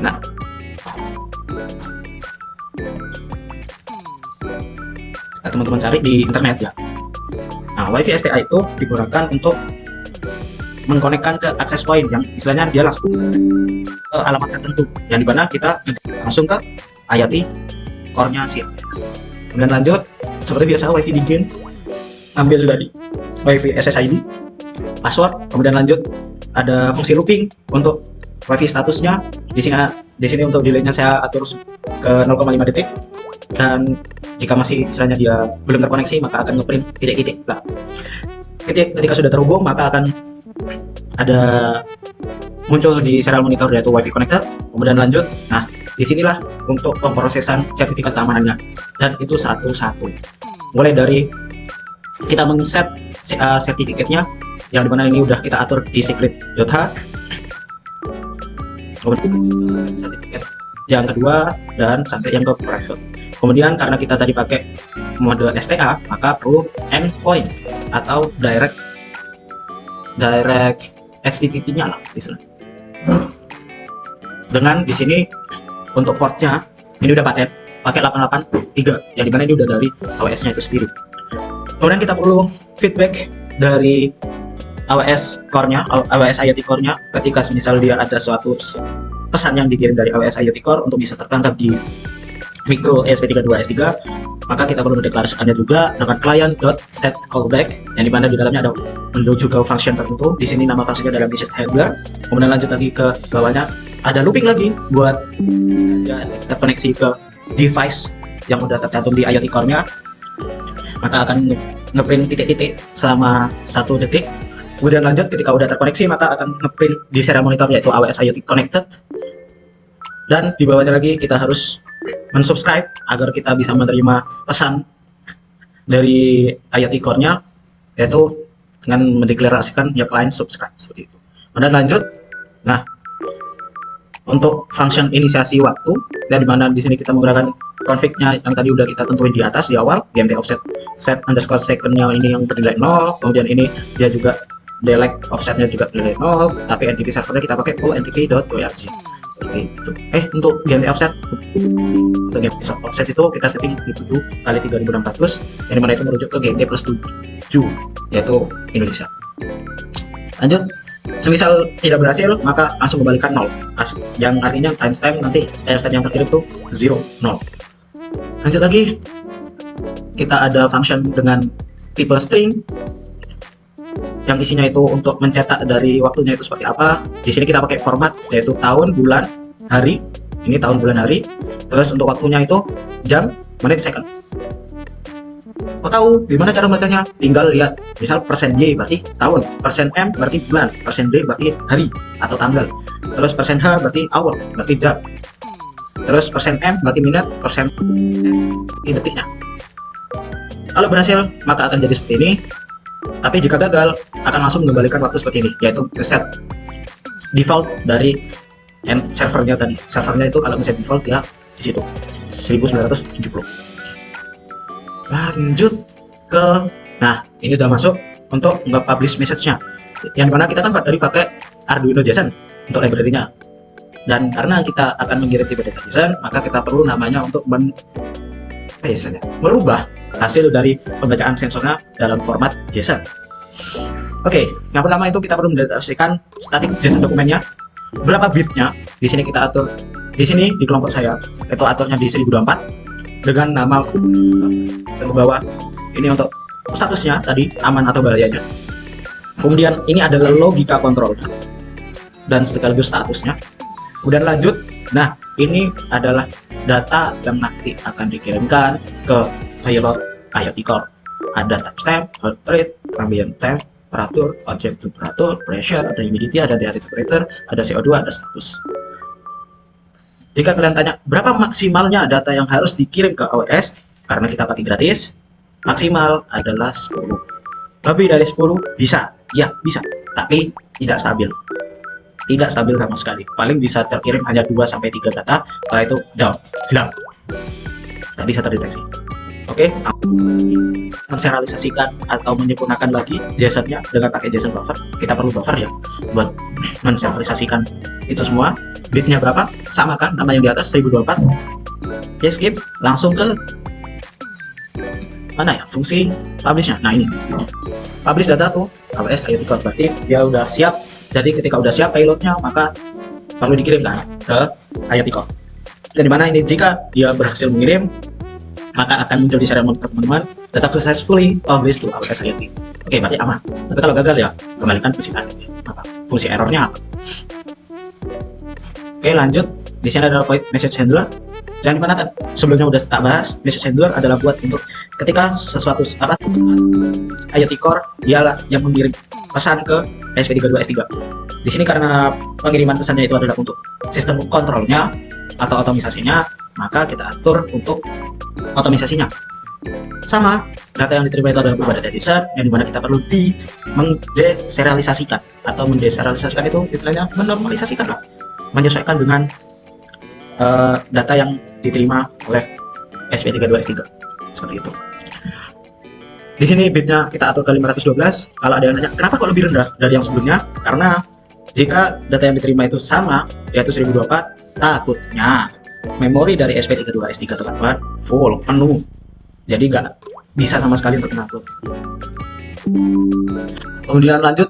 nah teman-teman cari di internet ya. Nah, WiFi STA itu digunakan untuk mengkonekkan ke access point yang istilahnya dia langsung ke alamat tertentu, yang dimana kita langsung ke IoT core-nya CMS. Kemudian lanjut, seperti biasa WiFi di game ambil dari WiFi SSID, password. Kemudian lanjut ada fungsi looping untuk WiFi statusnya. Di sini untuk delay-nya saya atur ke 0,5 detik, dan jika masih istilahnya dia belum terkoneksi maka akan ngeprint titik-titik. Nah, ketika sudah terhubung maka akan ada muncul di serial monitor yaitu WiFi connected. Kemudian lanjut, nah disinilah untuk pemrosesan sertifikat keamanannya, dan itu satu-satu mulai dari kita men-set sertifikatnya, yang dimana ini udah kita atur di secret.h. Kemudian sertifikat yang kedua dan sampai yang ke private. Kemudian karena kita tadi pakai mode STA, maka perlu endpoint atau direct HTTP-nya lah istilahnya. Dengan di sini untuk portnya ini udah pakai 883, yang dimana ini udah dari AWS-nya itu sendiri. Kemudian kita perlu feedback dari AWS Core-nya, AWS IoT Core-nya, ketika misal dia ada suatu pesan yang dikirim dari AWS IoT Core untuk bisa tertangkap di micro ESP32 S3, maka kita perlu mendeklarasikannya juga dengan client.setCallback, yang dimana di dalamnya ada menuju ke function tertentu. Di sini nama fungsinya adalah message handler. Kemudian lanjut lagi ke bawahnya ada looping lagi buat terkoneksi ke device yang udah tercantum di IoT Core-nya, maka akan ngeprint titik-titik selama 1 detik. Kemudian lanjut, ketika udah terkoneksi maka akan ngeprint di serial monitor yaitu AWS IoT Connected. Dan di bawahnya lagi kita harus mensubscribe agar kita bisa menerima pesan dari IoT Core-nya, yaitu dengan mendeklarasikan ya client subscribe seperti itu. Kemudian lanjut. Nah, untuk function inisiasi waktu, dan dimana di sini kita menggunakan config-nya yang tadi udah kita tentuin di atas di awal, GMT offset set underscore second-nya ini yang bernilai 0, kemudian ini dia juga delete offsetnya juga bernilai 0, tapi NTP servernya kita pakai full ntp.org seperti itu. Untuk GMT offset, untuk GMT offset itu kita setting di 7 kali 3600, yang dimana itu merujuk ke GMT plus 7, yaitu Indonesia. Lanjut. Semisal tidak berhasil, maka langsung kembalikan 0, yang artinya timestamp nanti timestamp yang terkirim itu 0, 0. Lanjut lagi, kita ada function dengan tipe string yang isinya itu untuk mencetak dari waktunya itu seperti apa. Di sini kita pakai format yaitu tahun, bulan, hari. Ini tahun, bulan, hari. Terus untuk waktunya itu jam, menit, second. Kok tahu gimana cara membacanya? Tinggal lihat, misal persen Y berarti tahun, persen M berarti bulan, persen D berarti hari atau tanggal, terus persen H berarti hour, berarti jam, terus persen M berarti minute, persen S ini detiknya. Kalau berhasil maka akan jadi seperti ini, tapi jika gagal akan langsung mengembalikan waktu seperti ini, yaitu reset default dari servernya tadi. Servernya itu kalau reset default ya di situ 1970. Lanjut ke, nah ini udah masuk untuk nge-publish message-nya, yang dimana kita kan tadi pakai Arduino JSON untuk library-nya, dan karena kita akan mengirim tipe data JSON maka kita perlu namanya untuk merubah hasil dari pembacaan sensornya dalam format JSON. Oke, yang pertama itu kita perlu mendeklarasikan static JSON dokumennya, berapa bitnya. Di sini kita atur, di sini di kelompok saya itu aturnya di 1024 dengan nama ke bawah ini untuk statusnya tadi aman atau bahayanya. Kemudian ini adalah logika kontrol dan sekaligus statusnya. Kemudian lanjut, nah ini adalah data yang nanti akan dikirimkan ke pilot IoT Core. Ada timestamp, heart rate, ambient temperature, object temperature, pressure, ada humidity, ada diary temperature, ada CO2, ada status. Jika kalian tanya berapa maksimalnya data yang harus dikirim ke AWS, karena kita pakai gratis, maksimal adalah 10. Lebih dari 10 bisa, ya bisa, tapi tidak stabil. Tidak stabil sama sekali. Paling bisa terkirim hanya 2-3 data, setelah itu down, hilang. Tak bisa terdeteksi. Oke, menserialisasikan atau menyempurnakan lagi JSON-nya dengan pakai JSON buffer. Kita perlu buffer ya buat menserialisasikan itu semua. Bitnya berapa? Sama kan nama yang di atas 1024. Oke, skip, langsung ke mana ya fungsi publish-nya. Nah ini publish data tuh AWS IoT Core, berarti dia udah siap. Jadi ketika udah siap payloadnya maka perlu dikirimkan ke IoT Core. Dan dimana ini jika dia berhasil mengirim maka akan muncul di serial monitor teman-teman, data successfully published to AWS IoT. Oke, berarti aman. Tapi kalau gagal ya kembalikan ke si apa fungsi errornya apa. Oke, lanjut. Di sini adalah void message handler. Yang dimana kan sebelumnya udah tak bahas, message handler adalah buat untuk ketika sesuatu apa IoT Core dialah yang mengirim pesan ke ESP32S3. Di sini karena pengiriman pesannya itu adalah untuk sistem kontrolnya atau otomisasinya, maka kita atur untuk otomisasinya. Sama, data yang diterima itu adalah berupa data JSON yang dimana kita perlu mendeserialisasikan, atau mendeserialisasikan itu istilahnya menormalisasikan lah, menyesuaikan dengan data yang diterima oleh ESP32S3 seperti itu. Di sini bitnya kita atur ke 512. Kalau ada yang nanya kenapa kok lebih rendah dari yang sebelumnya, karena jika data yang diterima itu sama yaitu 1024, takutnya memori dari ESP32S3 teman-teman full, penuh, jadi nggak bisa sama sekali untuk mengupload. Kemudian lanjut,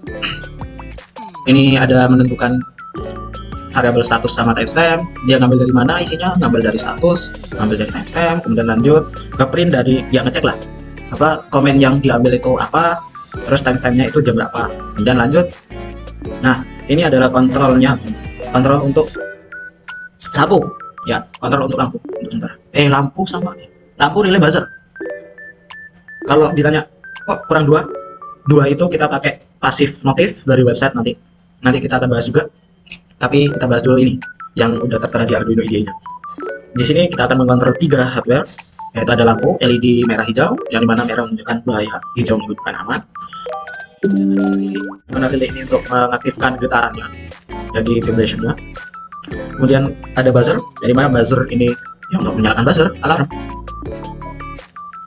ini ada menentukan variabel status sama timestamp. Dia ngambil dari mana isinya, ngambil dari status, ngambil dari timestamp. Kemudian lanjut ke print dari, ya ngecek lah apa komen yang diambil itu apa, terus timestampnya itu jam berapa. Kemudian lanjut, nah ini adalah kontrolnya, kontrol untuk lampu ya, kontrol untuk lampu. Lampu sama lampu relay buzzer. Kalau ditanya kok kurang 2, dua itu kita pakai pasif notif dari website nanti kita akan bahas juga, tapi kita bahas dulu ini yang udah tertera di Arduino IDE-nya. Di sini kita akan mengontrol 3 hardware, yaitu ada lampu LED merah hijau, yang dimana merah menunjukkan bahaya, hijau menunjukkan aman. Dimana relay ini untuk mengaktifkan getarannya, jadi vibrationnya. Kemudian ada buzzer, dari mana buzzer ini yang untuk menyalakan buzzer alarm.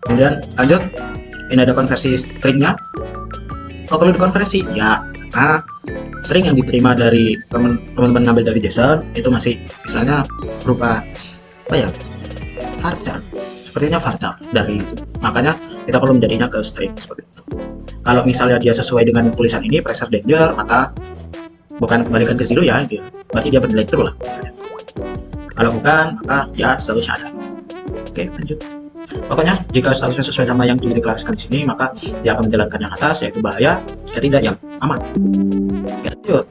Kemudian lanjut, ini ada konversi stringnya. Kok perlu dikonversi? Ya, karena string yang diterima dari teman-teman ngambil dari JSON itu masih misalnya berupa apa ya, varchar, sepertinya varchar dari itu. Makanya kita perlu menjadinya ke string seperti itu. Kalau misalnya dia sesuai dengan tulisan ini pressure danger, maka bukan kembalikan ke 0 ya, berarti dia bernilai true lah misalnya. Kalau bukan, maka ya seharusnya ada. Oke, lanjut. Pokoknya jika statusnya sesuai sama yang dideklarasikan di sini, maka dia akan menjalankan yang atas, yaitu bahaya, jika tidak yang aman. Oke, lanjut.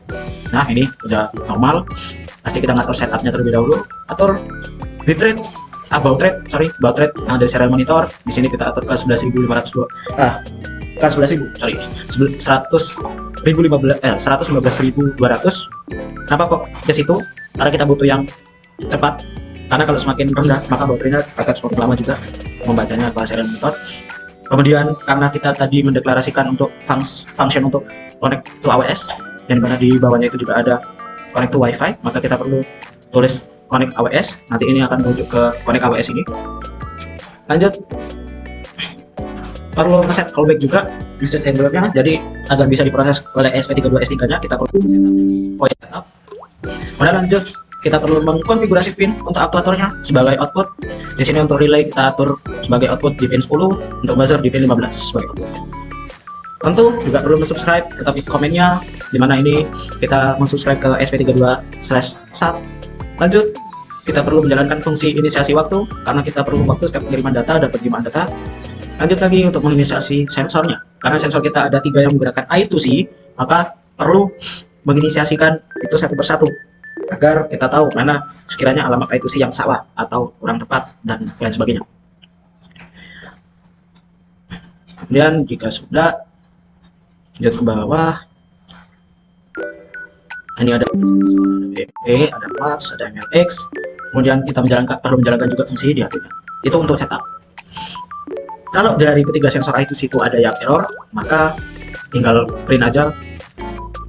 Nah, ini udah normal. Pasti kita ngatur setupnya terlebih dahulu. Atur bitrate, baud rate yang ada di serial monitor. Di sini kita atur ke 11.502. Bukan 11.000, sorry, 115.200. Kenapa kok ke situ? Karena kita butuh yang cepat. Karena kalau semakin rendah, maka baterainya akan semakin lama juga membacanya ke serial monitor. Kemudian karena kita tadi mendeklarasikan untuk function untuk connect to AWS, dan mana di bawahnya itu juga ada connect to Wi-Fi, maka kita perlu tulis connect AWS. Nanti ini akan merujuk ke connect AWS ini. Lanjut, perlu reset callback juga reset handlernya, jadi agar bisa diproses oleh SP32S3 nya kita perlu void setup. Kemudian lanjut, kita perlu mengkonfigurasi pin untuk aktuatornya sebagai output. Di sini untuk relay kita atur sebagai output di pin 10, untuk buzzer di pin 15 sebagai output. Tentu juga perlu subscribe, tetapi komennya dimana ini kita subscribe ke SP32/sub. Lanjut, kita perlu menjalankan fungsi inisiasi waktu karena kita perlu waktu setiap pengiriman data dan penerimaan data. Lanjut lagi untuk menginisiasi sensornya, karena sensor kita ada 3 yang menggunakan I2C, maka perlu menginisiasikan itu satu persatu agar kita tahu mana sekiranya alamat I2C yang salah atau kurang tepat dan lain sebagainya. Kemudian jika sudah, lihat ke bawah, ini ada BP, ada max, ada MLX. Kemudian kita perlu menjalankan juga fungsi di hatinya. Itu untuk setup. Kalau dari ketiga sensor I2C itu ada yang error, maka tinggal print aja.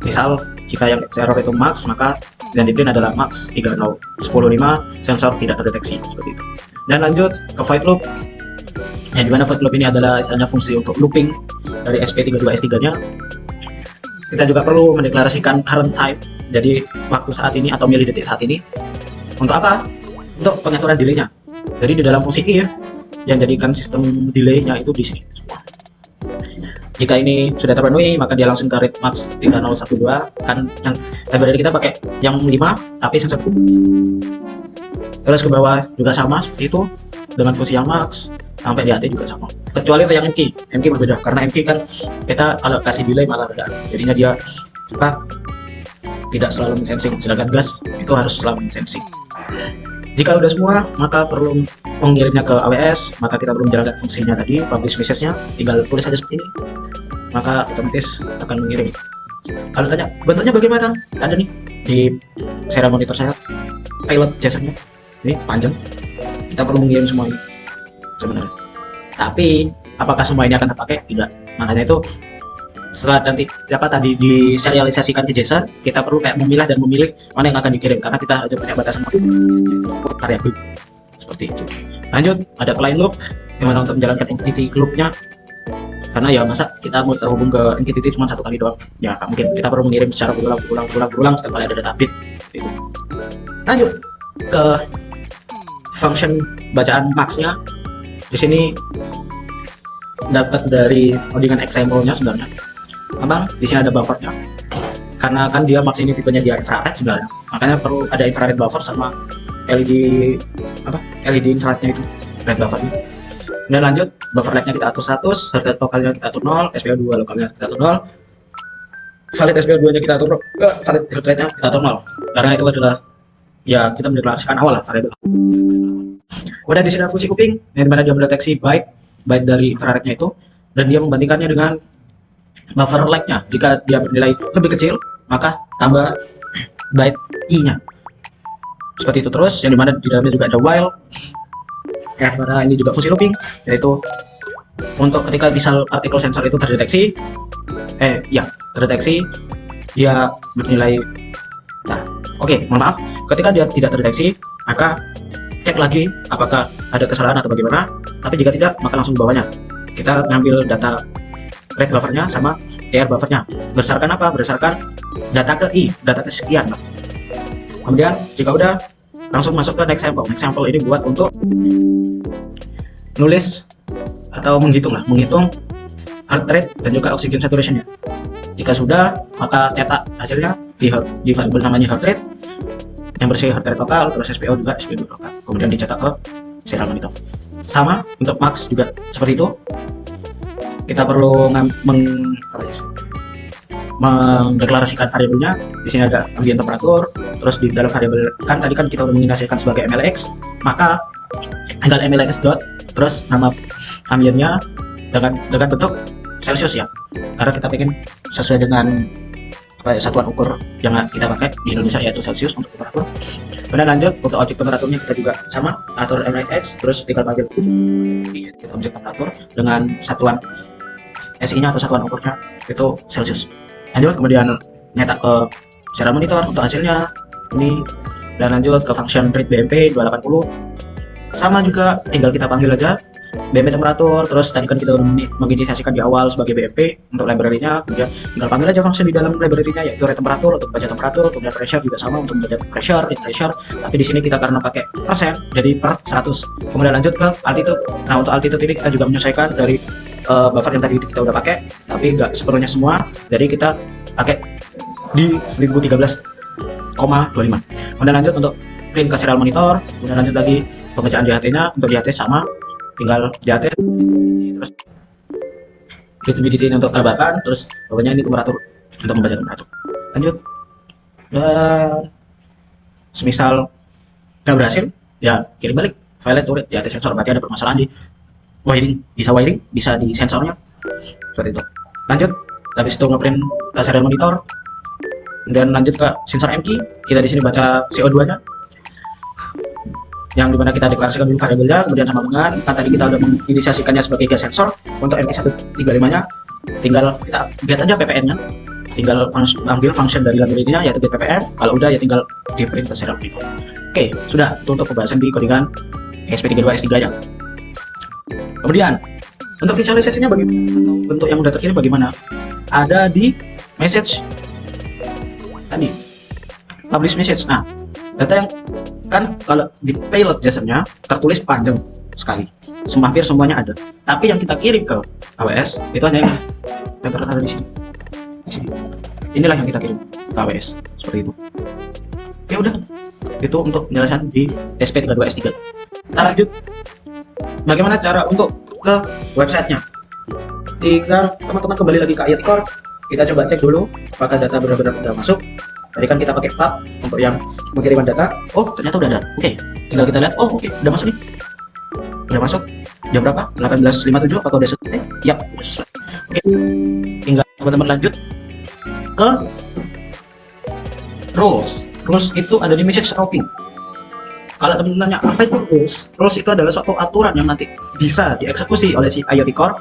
Misal jika yang error itu max, maka yang di print adalah max 30105, sensor tidak terdeteksi seperti itu. Dan lanjut ke void loop. Yang dimana void loop ini adalah istilahnya fungsi untuk looping dari SP32S3 nya. Kita juga perlu mendeklarasikan current time, jadi waktu saat ini atau milidetik saat ini. Untuk apa? Untuk pengaturan delay-nya. Jadi di dalam fungsi if yang jadikan sistem delay-nya itu di sini. Jika ini sudah terpenuhi, maka dia langsung ke rate max 3012. Kan yang library kita pakai yang 5, tapi sensor. Terus ke bawah juga sama seperti itu dengan fungsi yang max, sampai di hati juga sama. Kecuali yang MK berbeda karena MK kan kita kalau kasih delay malah rendah. Jadinya dia tidak selalu sensing, sedangkan gas itu harus selalu sensing. Jika udah semua, maka perlu mengirimnya ke AWS, maka kita perlu menjalankan fungsinya tadi, publish message-nya, tinggal tulis saja seperti ini, maka otomatis akan mengirim. Kalau tanya, bentuknya bagaimana? Ada nih, di serial monitor saya, pilot JSON-nya, ini panjang, kita perlu mengirim semua ini, sebenarnya. Tapi, apakah semua ini akan terpakai? Tidak. Makanya itu, setelah nanti tadi diserialisasikan ke JSON, kita perlu kayak memilah dan memilih mana yang akan dikirim karena kita hanya punya batasan variabel seperti itu. Lanjut, ada client loop yang mana untuk menjalankan entity loop-nya, karena ya masa kita mau terhubung ke entity cuma satu kali doang, ya mungkin kita perlu mengirim secara berulang setiap kali ada data update gitu. Lanjut ke function bacaan max-nya. Di sini dapat dari codingan example-nya sebenarnya. Di sini ada buffernya, karena kan dia max ini tipenya dia infrared sebenarnya, makanya perlu ada infrared buffer sama LED infrarednya itu, red buffernya. Dan lanjut, buffer length-nya kita atur 100, heart rate lokalnya kita atur 0, SPO2 lokalnya kita atur 0, valid SPO2 nya kita atur, valid heart rate-nya kita atur 0, karena itu adalah ya kita mendeklarasikan awal lah variabel. Kemudian di sini ada fungsi kuping, yang dimana dia mendeteksi byte dari infrarednya itu, dan dia membandingkannya dengan buffer like-nya. Jika dia bernilai lebih kecil, maka tambah byte i-nya. Seperti itu terus, yang dimana di dalamnya juga ada while. Yang mana ini juga fungsi looping, yaitu untuk ketika misal partikel sensor itu terdeteksi, terdeteksi dia bernilai. Nah, oke, mohon maaf. Ketika dia tidak terdeteksi, maka cek lagi apakah ada kesalahan atau bagaimana. Tapi jika tidak, maka langsung bawahnya. Kita ngambil data read buffernya sama air buffernya. Berdasarkan apa? Berdasarkan data ke i, data kesekian. Kemudian jika udah, langsung masuk ke next sample. Next sample ini buat untuk nulis atau menghitung heart rate dan juga oxygen saturation-nya. Jika sudah, maka cetak hasilnya di variabel namanya heart rate, yang bersih heart rate lokal, terus SPO juga SPO lokal. Kemudian dicetak ke serial monitor. Sama untuk max juga seperti itu. Kita perlu mendeklarasikan variabelnya. Di sini ada ambient temperatur, terus di dalam variabel kan tadi kan kita udah mengindikasikan sebagai mlx, maka tinggal mlx dot terus nama ambientnya dengan bentuk Celsius ya, karena kita pengen sesuai dengan satuan ukur yang kita pakai di Indonesia, yaitu Celsius untuk temperatur. Kemudian lanjut untuk objek temperaturnya kita juga sama, atur mlx, terus tinggal panggil objek temperatur dengan satuan SI-nya atau satuan ukurnya itu Celsius. Lanjut kemudian nyetak ke serial monitor untuk hasilnya ini, dan lanjut ke function read BMP 280. Sama juga tinggal kita panggil aja BMP temperatur, terus tadi kan kita udah menginisiasikan di awal sebagai BMP untuk library-nya, kemudian tinggal panggil aja function di dalam library-nya, yaitu read temperatur untuk baca temperatur, kemudian pressure juga sama untuk baca pressure, read pressure, tapi di sini kita karena pakai persen jadi per 100. Kemudian lanjut ke altitude. Nah, untuk altitude ini kita juga menyesuaikan dari buffer yang tadi kita udah pakai, tapi nggak sepenuhnya semua, jadi kita pakai di 1013,25. Kemudian lanjut untuk print ke serial monitor, kemudian lanjut lagi pembacaan DHT-nya. Untuk DHT sama, tinggal DHT terus humidity untuk tembakan, terus pokoknya ini temperatur untuk membaca temperatur. Lanjut, dan semisal nggak berhasil ya kirim balik file to read DHT sensor, berarti ada permasalahan di wiring, bisa di sensornya seperti itu. Lanjut, habis itu ngeprint ke serial monitor, kemudian lanjut ke sensor MQ. Kita di sini baca CO2 nya, yang dimana kita deklarasikan dulu variabelnya, kemudian sama dengan kan tadi kita udah menginisiasikannya sebagai gas sensor. Untuk MQ135 nya tinggal kita get aja ppm nya, tinggal ambil function dari library-nya yaitu get ppm. Kalau udah ya tinggal di print ke serial monitor. Oke, sudah itu untuk pembahasan di codingan ESP32S3 nya. Kemudian untuk visualisasinya bagaimana, bentuk yang udah terkirim bagaimana, ada di message tadi, publish message. Nah, data yang kan kalau di payload jasanya tertulis panjang sekali, hampir semuanya ada, tapi yang kita kirim ke AWS itu hanya yang terada di sini. Inilah yang kita kirim ke AWS seperti itu. Ya udah, itu untuk penjelasan di SP32S3. Kita lanjut bagaimana cara untuk ke websitenya. Tinggal teman-teman kembali lagi ke IoT Core, kita coba cek dulu apakah data benar-benar sudah masuk. Tadi kan kita pakai pub untuk yang pengiriman data. Oh, ternyata udah ada. Oke, tinggal kita lihat. Oh, oke, udah masuk nih. Udah masuk. Jam berapa? 18.57 atau udah selesai? Yap, udah selesai. Oke, tinggal teman-teman lanjut ke rules. Rules itu ada di message routing. Kalau teman-teman tanya apa itu rules? Rules itu adalah suatu aturan yang nanti bisa dieksekusi oleh si IoT Core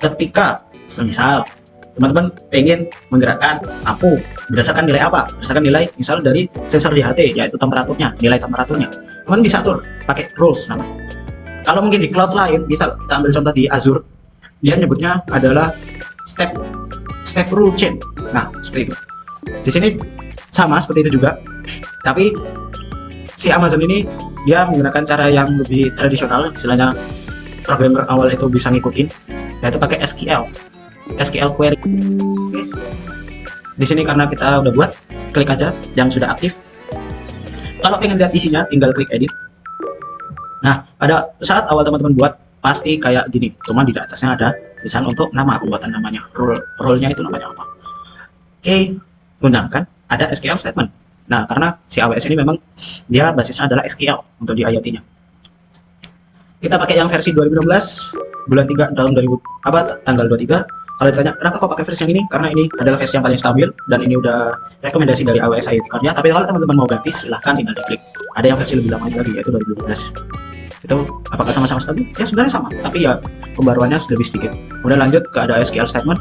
ketika semisal teman-teman pengen menggerakkan lampu berdasarkan nilai apa? Berdasarkan nilai misal dari sensor DHT, yaitu temperaturnya, nilai temperaturnya. Teman bisa atur pakai rules namanya. Kalau mungkin di cloud lain, misal kita ambil contoh di Azure, dia nyebutnya adalah step rule chain. Nah, seperti itu. Di sini sama seperti itu juga. Tapi si Amazon ini dia menggunakan cara yang lebih tradisional, istilahnya programmer awal itu bisa ngikutin, yaitu pakai SQL query. Oke. Di sini karena kita udah buat, klik aja yang sudah aktif. Kalau pengen lihat isinya, tinggal klik edit. Nah, pada saat awal teman-teman buat pasti kayak gini, cuma di atasnya ada tulisan untuk nama pembuatan namanya, role-nya itu namanya apa. Oke, gunakan ada SQL statement. Nah, karena si AWS ini memang dia basisnya adalah SQL untuk di IoT-nya. Kita pakai yang versi 2016 bulan 3 tahun tanggal 23. Kalau ditanya kenapa kok pakai versi yang ini, karena ini adalah versi yang paling stabil dan ini udah rekomendasi dari AWS IoT Core-nya. Tapi kalau teman-teman mau ganti silahkan tinggal diklik. Ada yang versi lebih lamanya lagi yaitu 2012. Itu apakah sama-sama stabil? Ya sebenarnya sama, tapi ya pembaruannya lebih sedikit. Kemudian lanjut ke ada SQL statement,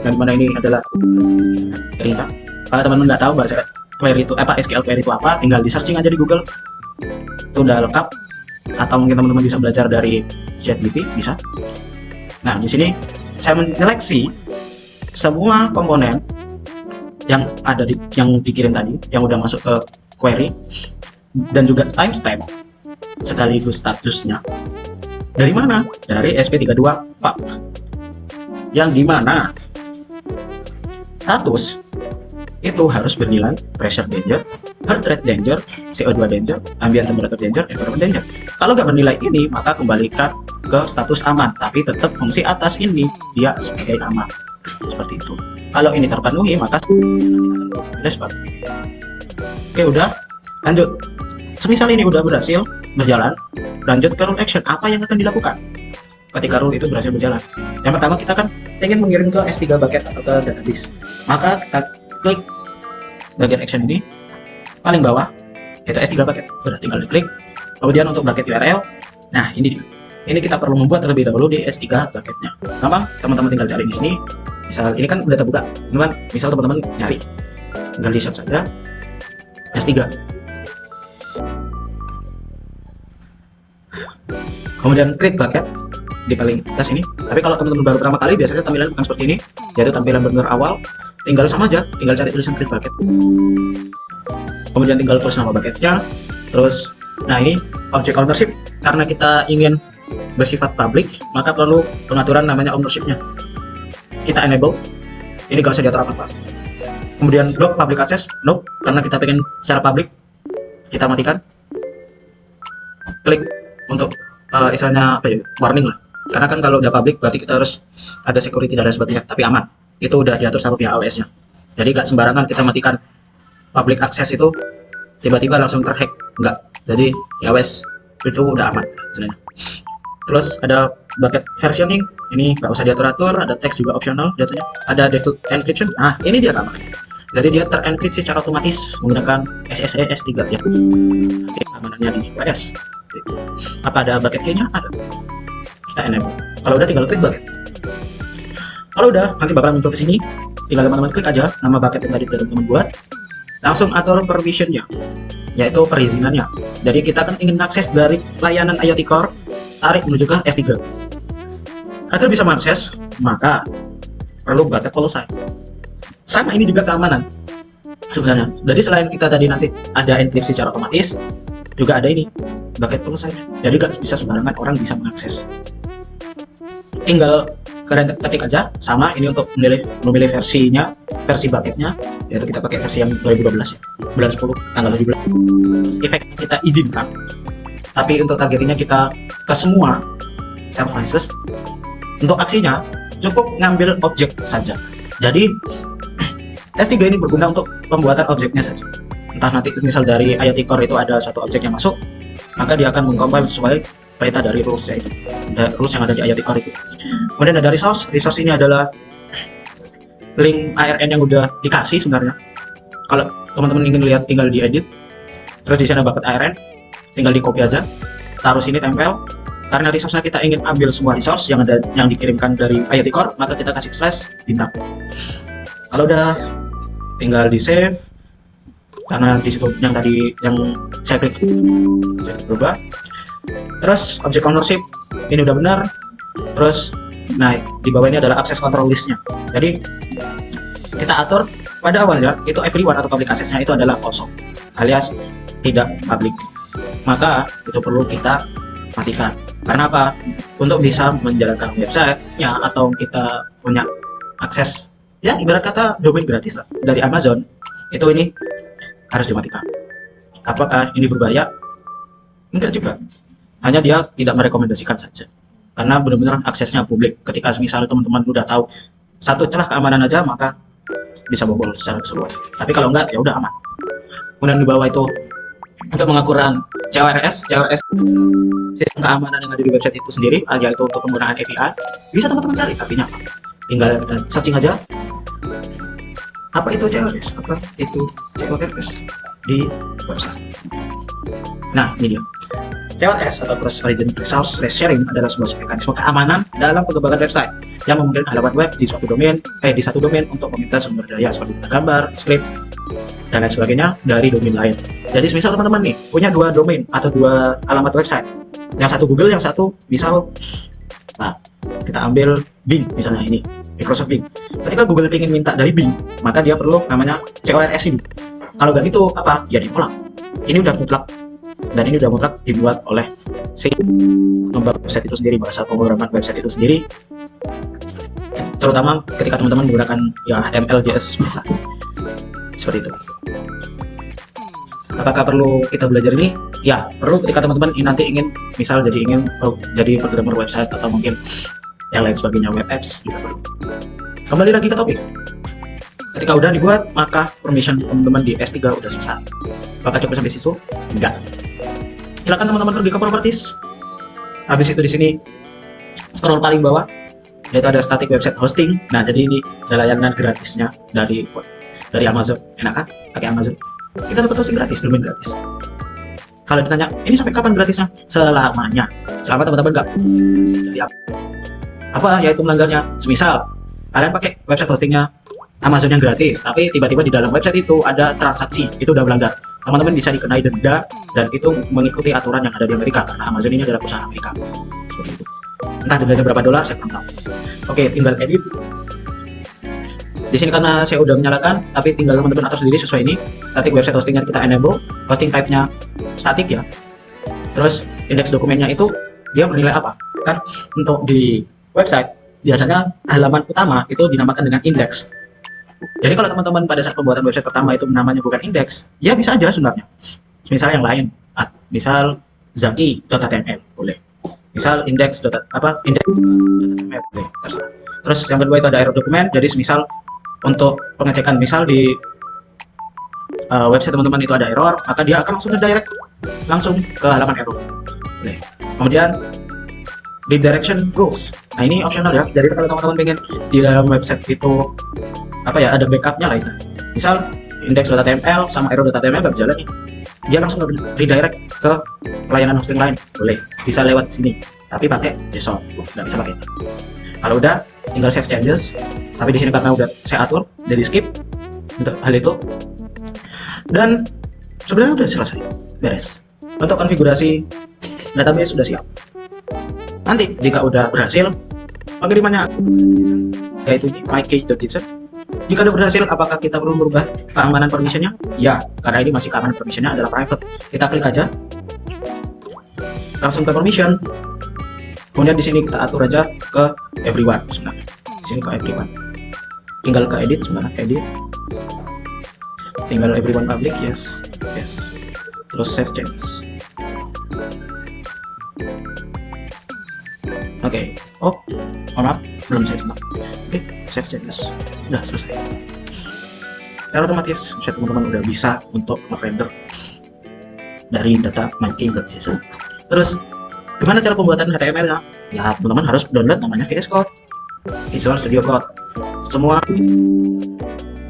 dan mana ini adalah perintah. Kalau teman-teman nggak tahu bahasa query itu apa, SQL query itu apa, tinggal di searching aja di Google. Itu udah lengkap. Atau mungkin teman-teman bisa belajar dari ChatGPT, bisa. Nah, di sini saya menyeleksi semua komponen yang ada yang dikirim tadi, yang udah masuk ke query, dan juga timestamp sekaligus statusnya. Dari mana? Dari SP32 Pak. Yang dimana status itu harus bernilai pressure danger, heart rate danger, CO2 danger, ambient temperature danger, environment danger. Kalau nggak bernilai ini, maka kembalikan ke status aman, tapi tetap fungsi atas ini dia sebagai aman. Seperti itu. Kalau ini terpenuhi, maka seperti itu. Oke, udah. Lanjut. Semisal ini udah berhasil berjalan, lanjut ke rule action. Apa yang akan dilakukan ketika rule itu berhasil berjalan? Yang pertama, kita kan ingin mengirim ke S3 bucket atau ke database. Maka kita klik bagian action ini paling bawah, yaitu S3 bucket. Sudah, tinggal diklik. Kemudian untuk bucket URL, nah ini kita perlu membuat terlebih dahulu di S3 bucketnya. Gampang, teman-teman tinggal cari di sini. Misal ini kan udah terbuka, misal teman-teman nyari, tinggal di search saja S3. Kemudian create bucket di paling atas ini. Tapi kalau teman-teman baru pertama kali, biasanya tampilan bukan seperti ini, yaitu tampilan benar awal. Tinggal sama aja, tinggal cari tulisan create bucket. Kemudian tinggal tulis nama bucketnya. Terus, nah ini object ownership. Karena kita ingin bersifat public, maka perlu pengaturan namanya ownership-nya. Kita enable. Ini gak usah diatur apa-apa. Kemudian block public access, no, karena kita pengen secara public. Kita matikan. Klik untuk istilahnya apa ya, warning lah. Karena kan kalau udah public berarti kita harus ada security dan lain sebagainya, tapi aman. Itu udah diatur sama pihak AWS-nya. Jadi gak sembarangan kita matikan public access itu tiba-tiba langsung terhack, enggak. Jadi AWS itu udah aman sebenarnya. Terus ada bucket versioning, ini nggak usah diatur-atur. Ada teks juga optional jatuhnya. Ada default encryption, nah ini dia aman. Jadi dia terenkripsi secara otomatis menggunakan SSE S3 ya. Oke, amanannya di WS. Apa ada bucket key-nya? Ada. Kita enable. Kalau udah tinggal klik bucket. Kalau udah nanti bakal muncul ke sini. Tinggal teman-teman klik aja nama bucket yang tadi udah teman-teman buat. Langsung atur permission-nya, yaitu perizinannya. Jadi kita kan ingin akses dari layanan IoT Core, tarik menuju ke S3. Agar bisa mengakses, maka perlu bucket policy. Sama ini juga keamanan sebenarnya. Jadi selain kita tadi nanti ada enkripsi secara otomatis, juga ada ini bucket policy. Jadi nggak bisa sembarangan orang bisa mengakses. Tinggal ketik aja. Sama ini untuk memilih versinya, versi bucketnya, yaitu kita pakai versi yang 2012 ya, bulan 10 tanggal 17. Efek kita izinkan, tapi untuk targetingnya kita ke semua services. Untuk aksinya cukup ngambil objek saja. Jadi S3 ini berguna untuk pembuatan objeknya saja. Entah nanti misal dari IoT Core itu ada satu objek yang masuk, maka dia akan mengcompile sesuai perintah dari rules yang ada di IoT Core itu. Kemudian ada resource ini adalah link ARN yang udah dikasih sebenarnya. Kalau teman-teman ingin lihat tinggal diedit. Terus di sana bucket ARN, tinggal di copy aja, taruh sini tempel. Karena resource-nya kita ingin ambil semua resource yang dikirimkan dari IoT Core, maka kita kasih slash bintang. Kalau udah tinggal di save. Karena di situ yang tadi yang saya klik berubah. Terus object ownership ini udah benar. Terus nah di bawah ini adalah access control list-nya. Jadi kita atur pada awalnya itu everyone atau public access-nya itu adalah kosong, alias tidak public. Maka itu perlu kita matikan. Karena apa? Untuk bisa menjalankan website-nya atau kita punya akses ya ibarat kata domain gratis lah dari Amazon, itu ini harus dimatikan. Apakah ini berbahaya? Enggak juga. Hanya dia tidak merekomendasikan saja. Karena benar-benar aksesnya publik. Ketika misalnya teman-teman udah tahu satu celah keamanan aja, maka bisa bobol secara keseluruhan. Tapi kalau enggak, ya udah aman. Kemudian di bawah itu untuk pengukuran CWRS sistem keamanan yang ada di website itu sendiri, yaitu untuk penggunaan API. Bisa teman-teman cari artinya apa. tinggal kita searching aja apa itu CORS, apa itu CORS di website. Nah, ini dia. CORS atau Cross Origin Resource Sharing adalah sebuah mekanisme keamanan dalam pengembangan website yang memungkinkan halaman web di satu domain untuk meminta sumber daya seperti gambar, script, dan lain sebagainya dari domain lain. Jadi misal teman-teman nih punya 2 domain atau 2 alamat website, yang satu Google, yang satu misal kita ambil Bing, misalnya ini Microsoft Bing. Ketika Google ingin minta dari Bing, maka dia perlu namanya CORS ini. Kalau nggak gitu apa? Ya ditolak. Ini udah mutlak, dan ini udah mutlak dibuat oleh si pengembang website itu sendiri, bahasa pemrograman website itu sendiri. Terutama ketika teman-teman menggunakan ya HTML, JS biasa. Seperti itu. Apakah perlu kita belajar ini? Ya, perlu ketika teman-teman nanti ingin jadi programmer website atau mungkin yang lain sebagainya, web apps juga perlu. Kembali lagi ke topik. Ketika udah dibuat, maka permission teman-teman di S3 udah selesai. Apakah cukup sampai situ? Enggak. Silakan teman-teman pergi ke properties. Habis itu di sini scroll paling bawah, yaitu ada static website hosting. Nah, jadi ini adalah layanan gratisnya dari Amazon. Enak kan? Pakai Amazon. Kita dapat hosting gratis, domain gratis. Kalau ditanya, ini sampai kapan gratisnya? Selamanya. Selama teman-teman nggak dari apa yaitu melanggarnya. Semisal kalian pakai website hostingnya Amazon yang gratis, tapi tiba-tiba di dalam website itu ada transaksi, itu udah melanggar. Teman-teman bisa dikenai denda, dan itu mengikuti aturan yang ada di Amerika karena Amazon ini adalah perusahaan Amerika. Seperti itu. Entah dendanya berapa dolar, saya kurang tahu. Oke, tinggal edit. Di sini karena saya udah menyalakan, tapi tinggal teman-teman atur sendiri sesuai ini. Static website hostingnya kita enable, hosting type-nya static ya. Terus indeks dokumennya itu dia menilai apa? Kan untuk di website biasanya halaman utama itu dinamakan dengan indeks. Jadi kalau teman-teman pada saat pembuatan website pertama itu namanya bukan indeks, ya bisa aja sebenarnya. Misal yang lain, misal zaki.html boleh. Misal index.html boleh. Terus yang kedua itu ada error dokumen. Jadi misal untuk pengecekan, misal di website teman-teman itu ada error, maka dia akan langsung redirect langsung ke halaman error. Boleh. Kemudian redirection rules. Nah, ini optional ya. Jadi kalau teman-teman pengen di dalam website itu ada backupnya lah istilahnya. Misal index.html sama error.html nggak berjalan nih, dia langsung redirect ke pelayanan hosting lain. Boleh, bisa lewat sini, tapi pakai JSON, nggak bisa pakai. Kalau udah, tinggal save changes. Tapi di sini karena udah saya atur, jadi skip untuk hal itu. Dan sebenarnya udah selesai, beres. Untuk konfigurasi database sudah siap. Nanti jika udah berhasil pengirimannya, yaitu di mycase.json. Jika udah berhasil, apakah kita perlu merubah keamanan permissionnya? Ya, karena ini masih keamanan permissionnya adalah private. Kita klik aja, langsung ke permission. Kemudian di sini kita atur aja ke everyone sebenarnya. Di sini ke everyone. Tinggal ke edit sebenarnya, edit. Tinggal everyone public, yes. Terus save changes. Oke. Oh, maaf, belum saya coba. Oke, save changes. Udah selesai. Secara otomatis website teman-teman udah bisa untuk merender dari data mycase.json. Terus gimana cara pembuatan HTML-nya? Ya, teman-teman harus download namanya VS Code, Visual Studio Code. Semua.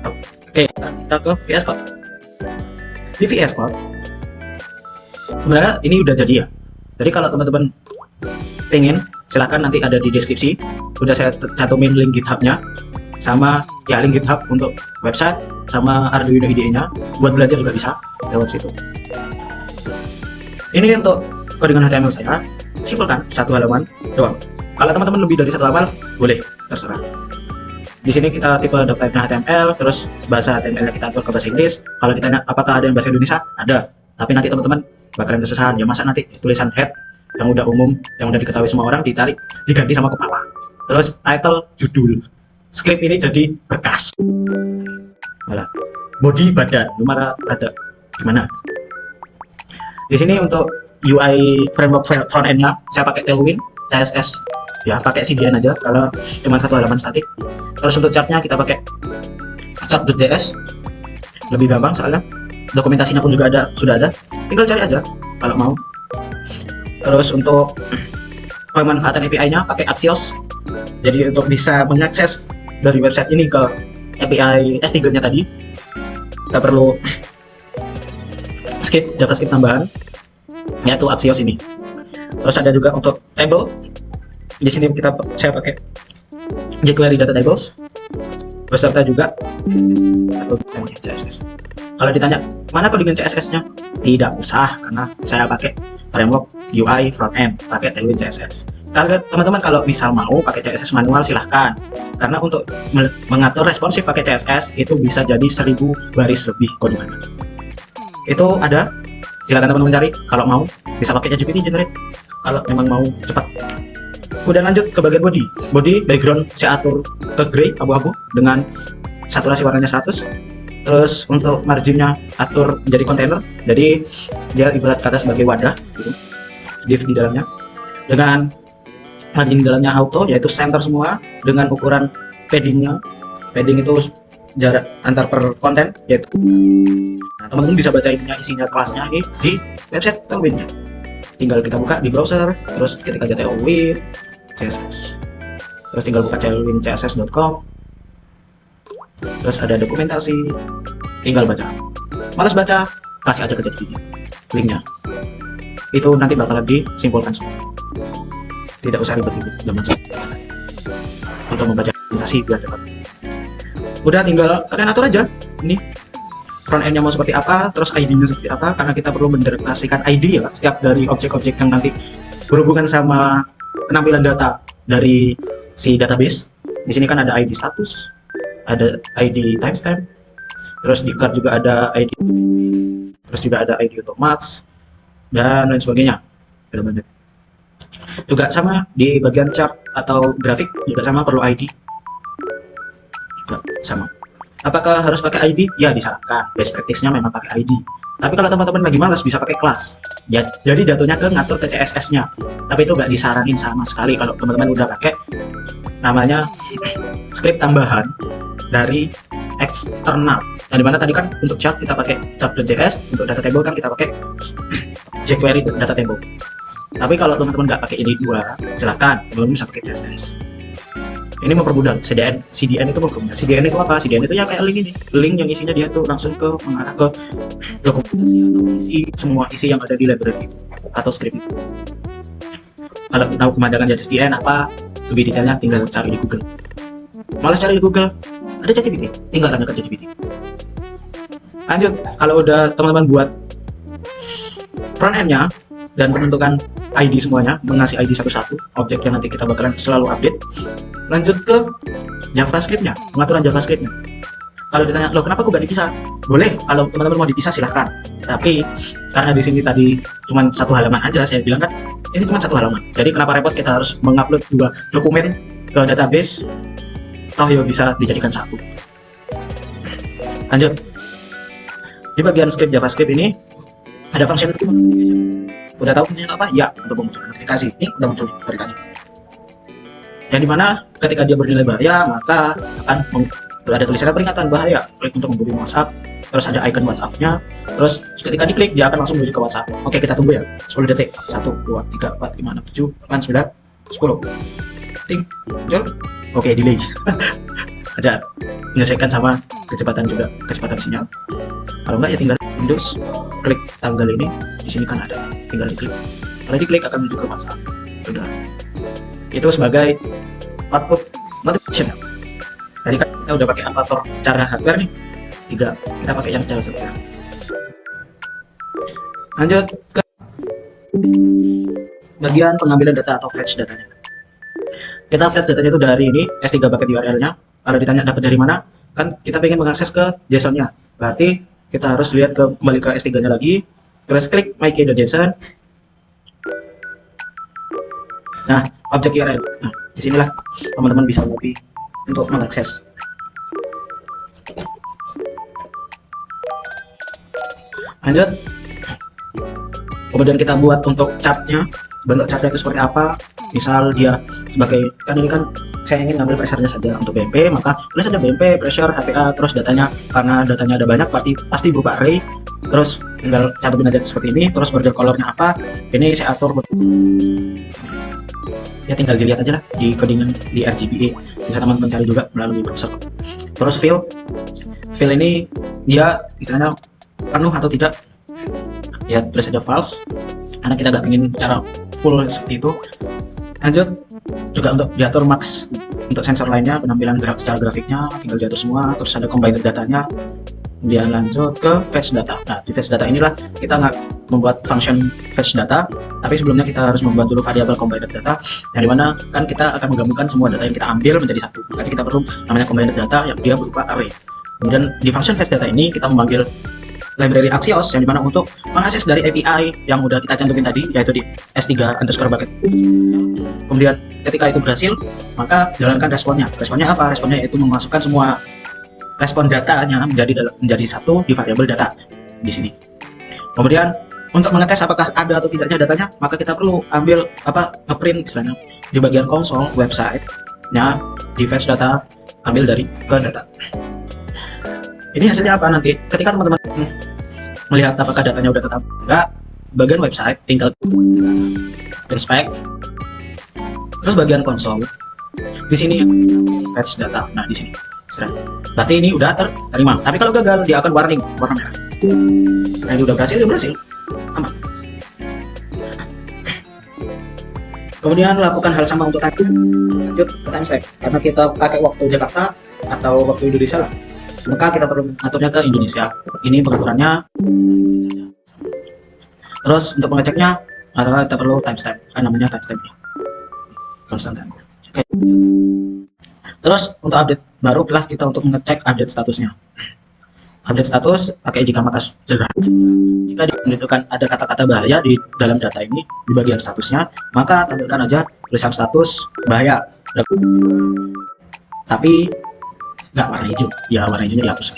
Oke, kita ke VS Code. Di VS Code sebenarnya ini udah jadi ya. Jadi kalau teman-teman pengen, silahkan nanti ada di deskripsi. Udah saya cantumin link GitHub-nya sama ya link GitHub untuk website sama Arduino IDE-nya. Buat belajar juga bisa lewat situ. Ini untuk codingan HTML saya. Simpel kan? Satu halaman doang. Kalau teman-teman lebih dari satu halaman, boleh, terserah. Di sini kita tipe type-nya HTML, terus bahasa HTML kita atur ke bahasa Inggris. Kalau ditanya apakah ada yang bahasa Indonesia? Ada. Tapi nanti teman-teman bakalan kesusahan. Ya masa nanti tulisan head yang udah umum, yang udah diketahui semua orang ditarik, diganti sama kepala. Terus title, judul. Script ini jadi berkas. Malah body, badan, lumara rada gimana? Di sini untuk UI framework front end-nya saya pakai Tailwind, CSS. Ya, pakai CDN aja kalau cuma satu halaman statik. Terus untuk chart-nya kita pakai chart.js. Lebih gampang soalnya. Dokumentasinya pun juga ada, sudah ada. Tinggal cari aja kalau mau. Terus untuk pemanfaatan API-nya pakai Axios. Jadi untuk bisa mengakses dari website ini ke API S3 nya tadi, kita perlu JavaScript tambahan, yaitu Axios ini. Terus ada juga untuk table. Di sini saya pakai jQuery Data Tables beserta juga CSS. Kalau ditanya mana codingan CSS-nya, tidak usah karena saya pakai framework UI frontend, pakai Tailwind CSS. Teman-teman kalau misal mau pakai CSS manual silahkan, karena untuk mengatur responsif pakai CSS itu bisa jadi 1000 baris lebih codingannya. Itu ada, silakan teman-teman cari. Kalau mau bisa pakai ChatGPT generate kalau memang mau cepat. Kemudian lanjut ke bagian body background saya atur ke gray abu-abu dengan saturasi warnanya 100. Terus untuk marginnya atur menjadi container, jadi dia ibarat kata sebagai wadah gitu, div di dalamnya dengan margin di dalamnya auto, yaitu center semua, dengan ukuran padding itu jarak antar per konten, yaitu teman-teman bisa baca isinya kelasnya ini di website Tailwind. Tinggal kita buka di browser, terus ketik aja Tailwind CSS, terus tinggal buka tailwindcss.com, terus ada dokumentasi, tinggal baca. Malas baca, kasih aja ke ChatGPT linknya, itu nanti bakalan disimpulkan semua, tidak usah ribet-ribet zaman untuk membaca dokumentasi biar cepat. Udah tinggal kalian atur aja ini front end-nya mau seperti apa, terus ID-nya seperti apa, karena kita perlu mendeklarasikan ID ya setiap dari objek-objek yang nanti berhubungan sama penampilan data dari si database. Di sini kan ada ID status, ada ID timestamp, terus di card juga ada ID, terus juga ada ID untuk marks dan lain sebagainya. Ada banyak. Juga sama di bagian chart atau grafik juga sama, perlu ID. Juga sama. Apakah harus pakai ID? Ya disarankan, best practice-nya memang pakai ID. Tapi kalau teman-teman lagi malas bisa pakai kelas. Ya, jadi jatuhnya ke ngatur ke CSS-nya. Tapi itu nggak disaranin sama sekali kalau teman-teman udah pakai namanya script tambahan dari eksternal. Yang dimana tadi kan untuk chart kita pakai chart.js, untuk data table kan kita pakai jQuery data table. Tapi kalau teman-teman nggak pakai ini dua, silakan teman-teman bisa pakai CSS. Ini mempermudah. CDN itu mempermudah. CDN itu apa? CDN itu ya kayak link ini, link yang isinya dia tuh langsung ke mengarah ke dokumentasi atau semua isi yang ada di library atau script itu. Kalau tahu pemandangan dari CDN apa, lebih detailnya tinggal cari di Google. Malas cari di Google, ada ChatGPT, tinggal tanya ke ChatGPT. Lanjut, kalau udah teman-teman buat front end-nya dan menentukan ID semuanya, mengasih ID satu-satu, objek yang nanti kita bakalan selalu update. Lanjut ke JavaScript-nya, pengaturan JavaScript-nya. Kalau ditanya, loh kenapa kok nggak dipisah? Boleh, kalau teman-teman mau dipisah silahkan. Tapi karena di sini tadi cuma satu halaman aja, saya bilang kan ini cuma satu halaman. Jadi kenapa repot kita harus mengupload 2 dokumen ke database? Toh ya bisa dijadikan satu. Lanjut. Di bagian script JavaScript ini ada function notification. Udah tahu fungsinya apa? Ya, untuk memunculkan notifikasi. Ini udah muncul dari tadi. Yang dimana ketika dia bernilai bahaya, maka akan ada tulisan peringatan bahaya. Klik untuk menghubungi WhatsApp. Terus ada icon WhatsApp-nya. Terus ketika diklik, dia akan langsung menuju ke WhatsApp. Oke, kita tunggu ya. 10 detik. 1, 2, 3, 4, 5, 6, 7, 8, 9, 10. Ting, muncul. Oke, delay. Aja menyelesaikan sama kecepatan juga, kecepatan sinyal. Kalau enggak ya tinggal Windows, klik tanggal ini. Di sini kan ada, tinggal diklik. Kalau diklik akan menuju ke WhatsApp. Sudah. Itu sebagai output notification. Tadi kan kita udah pakai Avatar secara hardware nih. Kita pakai yang secara software. Lanjut ke bagian pengambilan data atau fetch datanya. Kita fetch datanya itu dari ini S3 bucket URL-nya. Kalau ditanya dapat dari mana, kan kita pengen mengakses ke JSON-nya. Berarti kita harus lihat kembali ke S3-nya lagi. Terus klik my.key.json. Nah, objek URL. Nah, disinilah teman-teman bisa lebih untuk mengakses. Lanjut. Kemudian kita buat untuk chartnya. Bentuk chartnya itu seperti apa? Misal dia sebagai, kan ini kan saya ingin ngambil pressure-nya saja untuk BMP, maka tulis ada BMP, pressure, HPA, terus datanya, karena datanya ada banyak, pasti berupa array. Terus tinggal cantumin aja seperti ini. Terus border color-nya apa? Ini saya atur Ya tinggal dilihat aja lah di codingan di RGBA, bisa teman-teman cari juga melalui browser. Terus fill ini dia istilahnya penuh atau tidak, ya tulis saja false karena kita nggak ingin cara full seperti itu. Lanjut juga untuk diatur max untuk sensor lainnya, penampilan secara grafiknya tinggal diatur semua. Terus ada combined datanya, kemudian lanjut ke fetch data. Nah di fetch data inilah kita nggak membuat function fetch data, tapi sebelumnya kita harus membuat dulu variabel combined data, yang dimana kan kita akan menggabungkan semua data yang kita ambil menjadi satu. Makanya kita perlu namanya combined data yang dia berupa array. Kemudian di function fetch data ini kita memanggil library Axios, yang dimana untuk mengakses dari API yang udah kita cantumin tadi, yaitu di s3_bucket. Kemudian ketika itu berhasil, maka jalankan responnya. Responnya apa? Responnya yaitu memasukkan semua respon datanya menjadi satu di variabel data di sini. Kemudian untuk mengetes apakah ada atau tidaknya datanya, maka kita perlu ambil ngeprint istilahnya di bagian konsol website-nya di fetch data, ambil dari ke data. Ini hasilnya apa nanti? Ketika teman-teman melihat apakah datanya udah tetap enggak, bagian website tinggal inspect, terus bagian konsol di sini fetch data. Nah di sini, berarti ini udah terterima. Tapi kalau gagal dia akan warning warna merah. Nah ini udah berhasil, aman. Kemudian lakukan hal sama untuk lanjut ke timestamp, karena kita pakai waktu Jakarta atau waktu Indonesia lah, maka kita perlu aturnya ke Indonesia. Ini pengaturannya. Terus untuk mengeceknya adalah kita perlu timestamp, namanya timestampnya constant time. Oke. Terus untuk update baru lah kita untuk mengecek update statusnya. Update status pakai jika maka sederhana. Jika menunjukkan ada kata-kata bahaya di dalam data ini di bagian statusnya, maka tampilkan aja tulisan status bahaya. Tapi nggak warna hijau, ya warna hijaunya dihapus.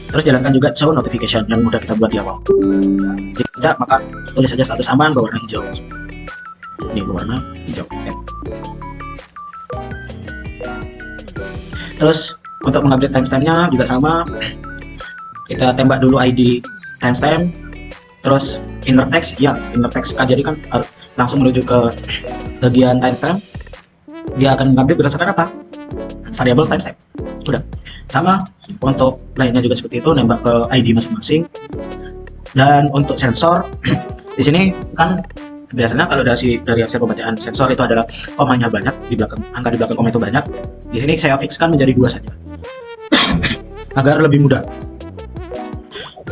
Terus jalankan juga show notification yang mudah kita buat di awal. Jika tidak, maka tulis saja status aman berwarna hijau. Ini berwarna hijau. Oke. Terus untuk mengupdate timestampnya juga sama, kita tembak dulu ID timestamp, terus inner text, ya inner text jadi kan langsung menuju ke bagian timestamp. Dia akan mengambil berdasarkan apa? Variabel timestamp. Udah. Sama untuk lainnya juga seperti itu, nembak ke ID masing-masing. Dan untuk sensor di sini kan biasanya kalau dari hasil pembacaan sensor itu adalah komanya banyak di belakang, angka di belakang koma itu banyak. Di sini saya fixkan menjadi 2 saja agar lebih mudah.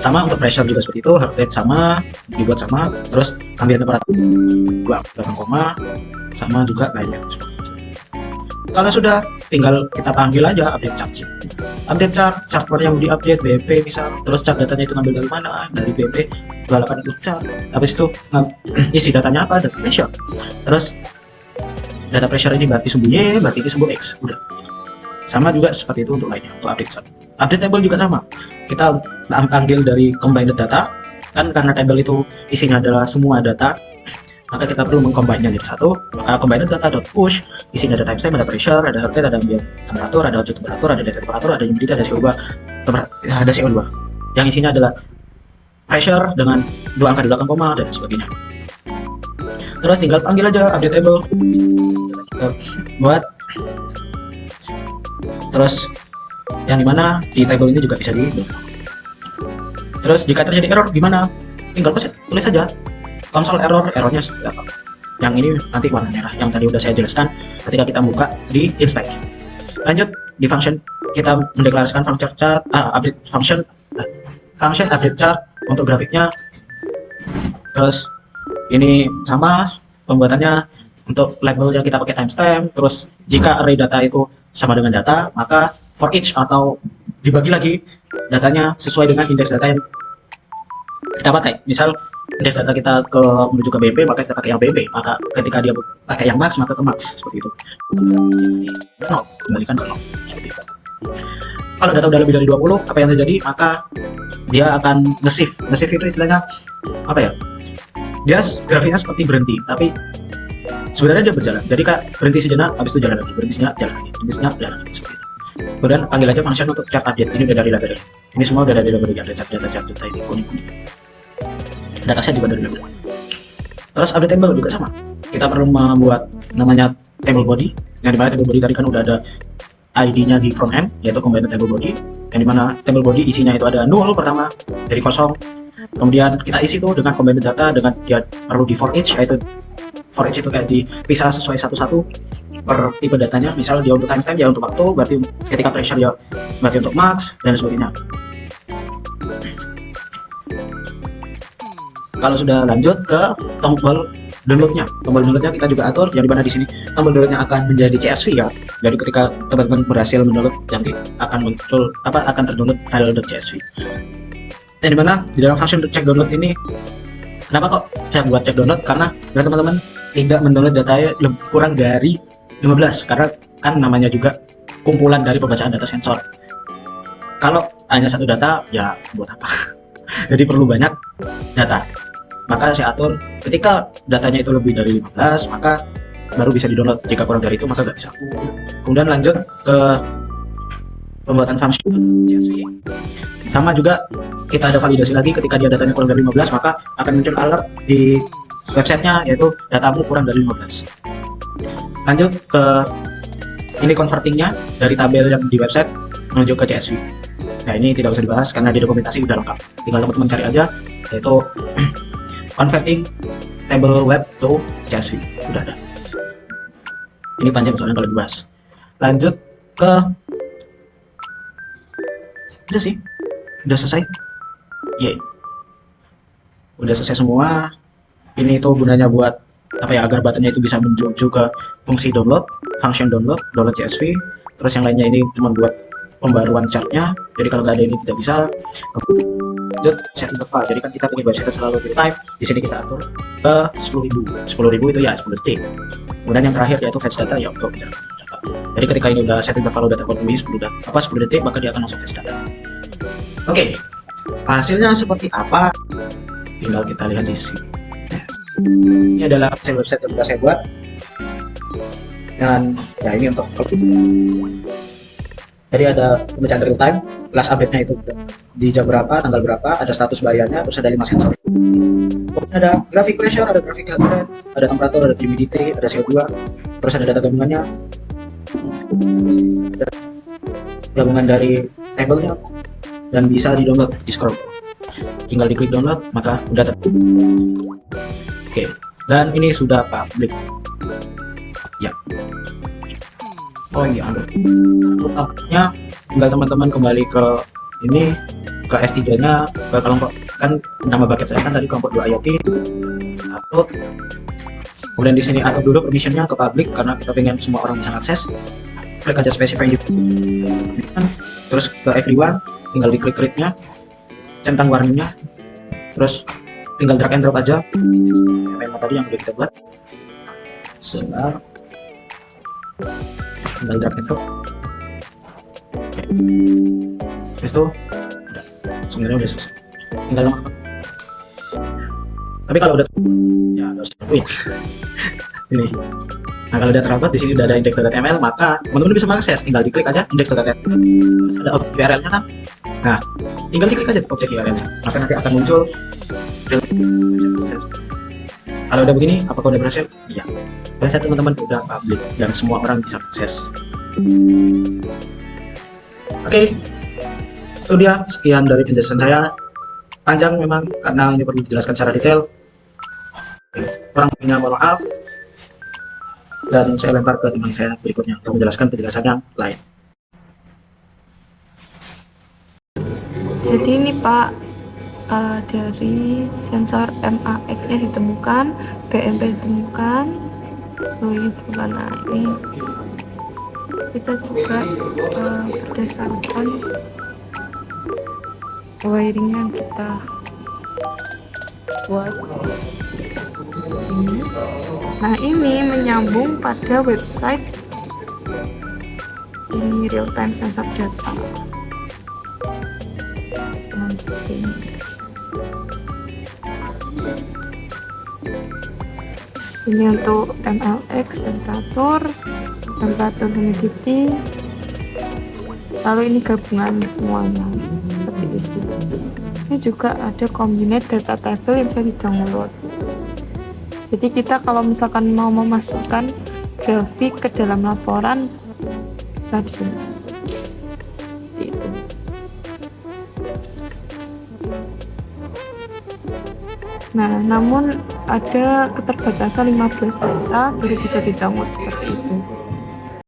Sama untuk pressure juga seperti itu, heart rate sama, dibuat sama, terus ambil temperatur 2 belakang koma, sama juga lainnya. Kalau sudah, tinggal kita panggil aja update chart. Update chart yang diupdate BP misal, terus chart datanya itu ngambil dari mana? Dari BP 28 itu chart. Habis itu isi datanya apa? Data pressure. Terus data pressure ini berarti sumbu Y, berarti ini sumbu X. Udah. Sama juga seperti itu untuk lainnya, untuk update chart. Update table juga sama. Kita panggil dari combined data, kan karena table itu isinya adalah semua data, maka kita perlu mengcombine-nya jadi satu. Maka combined data.push isinya ada timestamp, ada pressure, ada heart rate, ada ambient temperatur, ada objek temperatur, ada data temperatur, ada humidity, ada CO2, ada CO2. Yang isinya adalah pressure dengan 2 angka di belakang koma dan sebagainya. Terus tinggal panggil aja update table buat. Terus yang dimana di table ini juga bisa di. Terus jika terjadi error gimana? Tinggal tulis saja console errornya seperti apa. Yang ini nanti warna merah yang tadi udah saya jelaskan ketika kita buka di inspect. Lanjut di function, kita mendeklarasikan function chart, update function update chart untuk grafiknya. Terus ini sama pembuatannya, untuk labelnya kita pakai timestamp. Terus jika array data itu sama dengan data, maka for each atau dibagi lagi datanya sesuai dengan indeks data yang kita pakai. Misal indeks data kita menuju ke BB, maka kita pakai yang BB. Maka ketika dia pakai yang max, maka ke max, seperti itu. No, kembalikan ke 0, seperti itu. Kalau data udah lebih dari 20, apa yang terjadi? Maka dia akan nge-shift. Nge-shift itu istilahnya apa ya? Dia grafiknya seperti berhenti, tapi sebenarnya dia berjalan. Jadi kak berhenti sejenak, habis itu jalan lagi, berhenti sejenak, jalan lagi, berhenti sejenak, jalan lagi, seperti itu. Kemudian panggil aja function untuk chart update. Ini udah dari library. Ini semua udah dari library, ada chart data ini kuning-kuning. Dataset juga dari library. Terus update table juga sama. Kita perlu membuat namanya table body, yang dimana table body tadi kan udah ada ID-nya di front end, yaitu combined table body, yang dimana table body isinya itu ada null pertama dari kosong, kemudian kita isi tuh dengan combined data dengan dia perlu di for each, yaitu for each itu kayak dipisah sesuai satu-satu per tipe datanya. Misal dia untuk timestamp ya untuk waktu, berarti ketika pressure ya berarti untuk max dan sebagainya. Kalau sudah lanjut ke tombol downloadnya, kita juga atur, yang dimana di sini tombol downloadnya akan menjadi CSV ya. Jadi ketika teman-teman berhasil mendownload, nanti akan muncul akan terdownload file.csv. Yang dimana di dalam function check download ini, kenapa kok saya buat cek download? Karena biar teman-teman tidak mendownload datanya kurang dari 15, karena kan namanya juga kumpulan dari pembacaan data sensor. Kalau hanya satu data ya buat apa? Jadi perlu banyak data. Maka saya atur ketika datanya itu lebih dari 15 maka baru bisa di-download, jika kurang dari itu maka nggak bisa. Kemudian lanjut ke pembuatan function CSV. Sama juga kita ada validasi lagi, ketika dia datanya kurang dari 15 maka akan muncul alert di websitenya, yaitu datamu kurang dari 15. Lanjut ke ini convertingnya dari tabel yang di website menuju ke CSV. Nah ini tidak usah dibahas karena di dokumentasi udah lengkap, tinggal teman-teman cari aja, yaitu converting table web to CSV, udah ada. Ini panjang soalnya kalau dibahas. Lanjut ke udah sih, udah selesai. Yeay, udah selesai semua. Ini itu gunanya buat apa ya, agar buttonnya itu bisa menuju ke fungsi download, function download CSV. Terus yang lainnya ini cuma buat pembaruan chartnya, jadi kalau nggak ada ini tidak bisa. Lanjut set interval, jadi kan kita punya website selalu real time, di sini kita atur ke 10.000 itu ya 10 detik. Kemudian yang terakhir yaitu fetch data ya untuk data. Jadi ketika ini udah set interval udah terpenuhi 10 detik, maka dia akan langsung fetch data. Oke, hasilnya seperti apa? Tinggal kita lihat di sini. Ini adalah website yang sudah saya buat, dan ya ini untuk jadi ada pembacaan real time, last update-nya itu di jam berapa, tanggal berapa, ada status bayarnya, terus ada 5 sensor. Ada grafik pressure, ada grafik heart rate, ada temperatur, ada humidity, ada CO2, terus ada data gabungannya, ada gabungan dari tabelnya, dan bisa di-download, di-scroll. Tinggal diklik download, maka udah Oke, dan ini sudah public. Ya. Oh iya, utama tinggal teman-teman kembali ke ini, ke S3-nya, ke kelompok, kan nama bucket saya kan tadi kelompok 2 IoT, upload. Kemudian di sini atur dulu permission-nya ke public karena kita pengen semua orang bisa akses. Klik aja specify di terus ke everyone, tinggal diklik kliknya, centang warningnya, terus tinggal drag and drop aja memo tadi yang udah kita buat. Sebentar, tinggal drag and drop. Terus tuh udah, sebenarnya udah selesai, tinggal lama. Tapi kalau udah ya harus win ini. Nah kalau udah terupload, di sini udah ada index.html, maka teman-teman bisa mengakses, tinggal diklik aja index.html. Terus ada objek URL-nya kan, nah tinggal diklik aja objek URL-nya, maka nanti akan muncul. Kalau udah begini, apakah udah berhasil? Iya, berhasil teman-teman, udah public dan semua orang bisa akses. Oke, itu dia sekian dari penjelasan saya. Panjang memang karena ini perlu dijelaskan secara detail. Kurang lebihnya mohon maaf, dan saya lempar ke teman saya berikutnya untuk menjelaskan penjelasan yang lain. Jadi ini Pak, dari sensor MAX-nya ditemukan, BMP ditemukan, ini ditemukan. Nah ini kita juga berdasarkan wiring yang kita buat ini. Nah ini menyambung pada website ini real time sensor data. Nah, seperti ini. Ini untuk MLX, temperatur humidity, lalu ini gabungan semuanya seperti itu. Ini juga ada combined data table yang bisa di download. Jadi kita kalau misalkan mau memasukkan grafik ke dalam laporan saat di sini. Itu. Nah, namun ada keterbatasan 15 data baru bisa di-download seperti itu.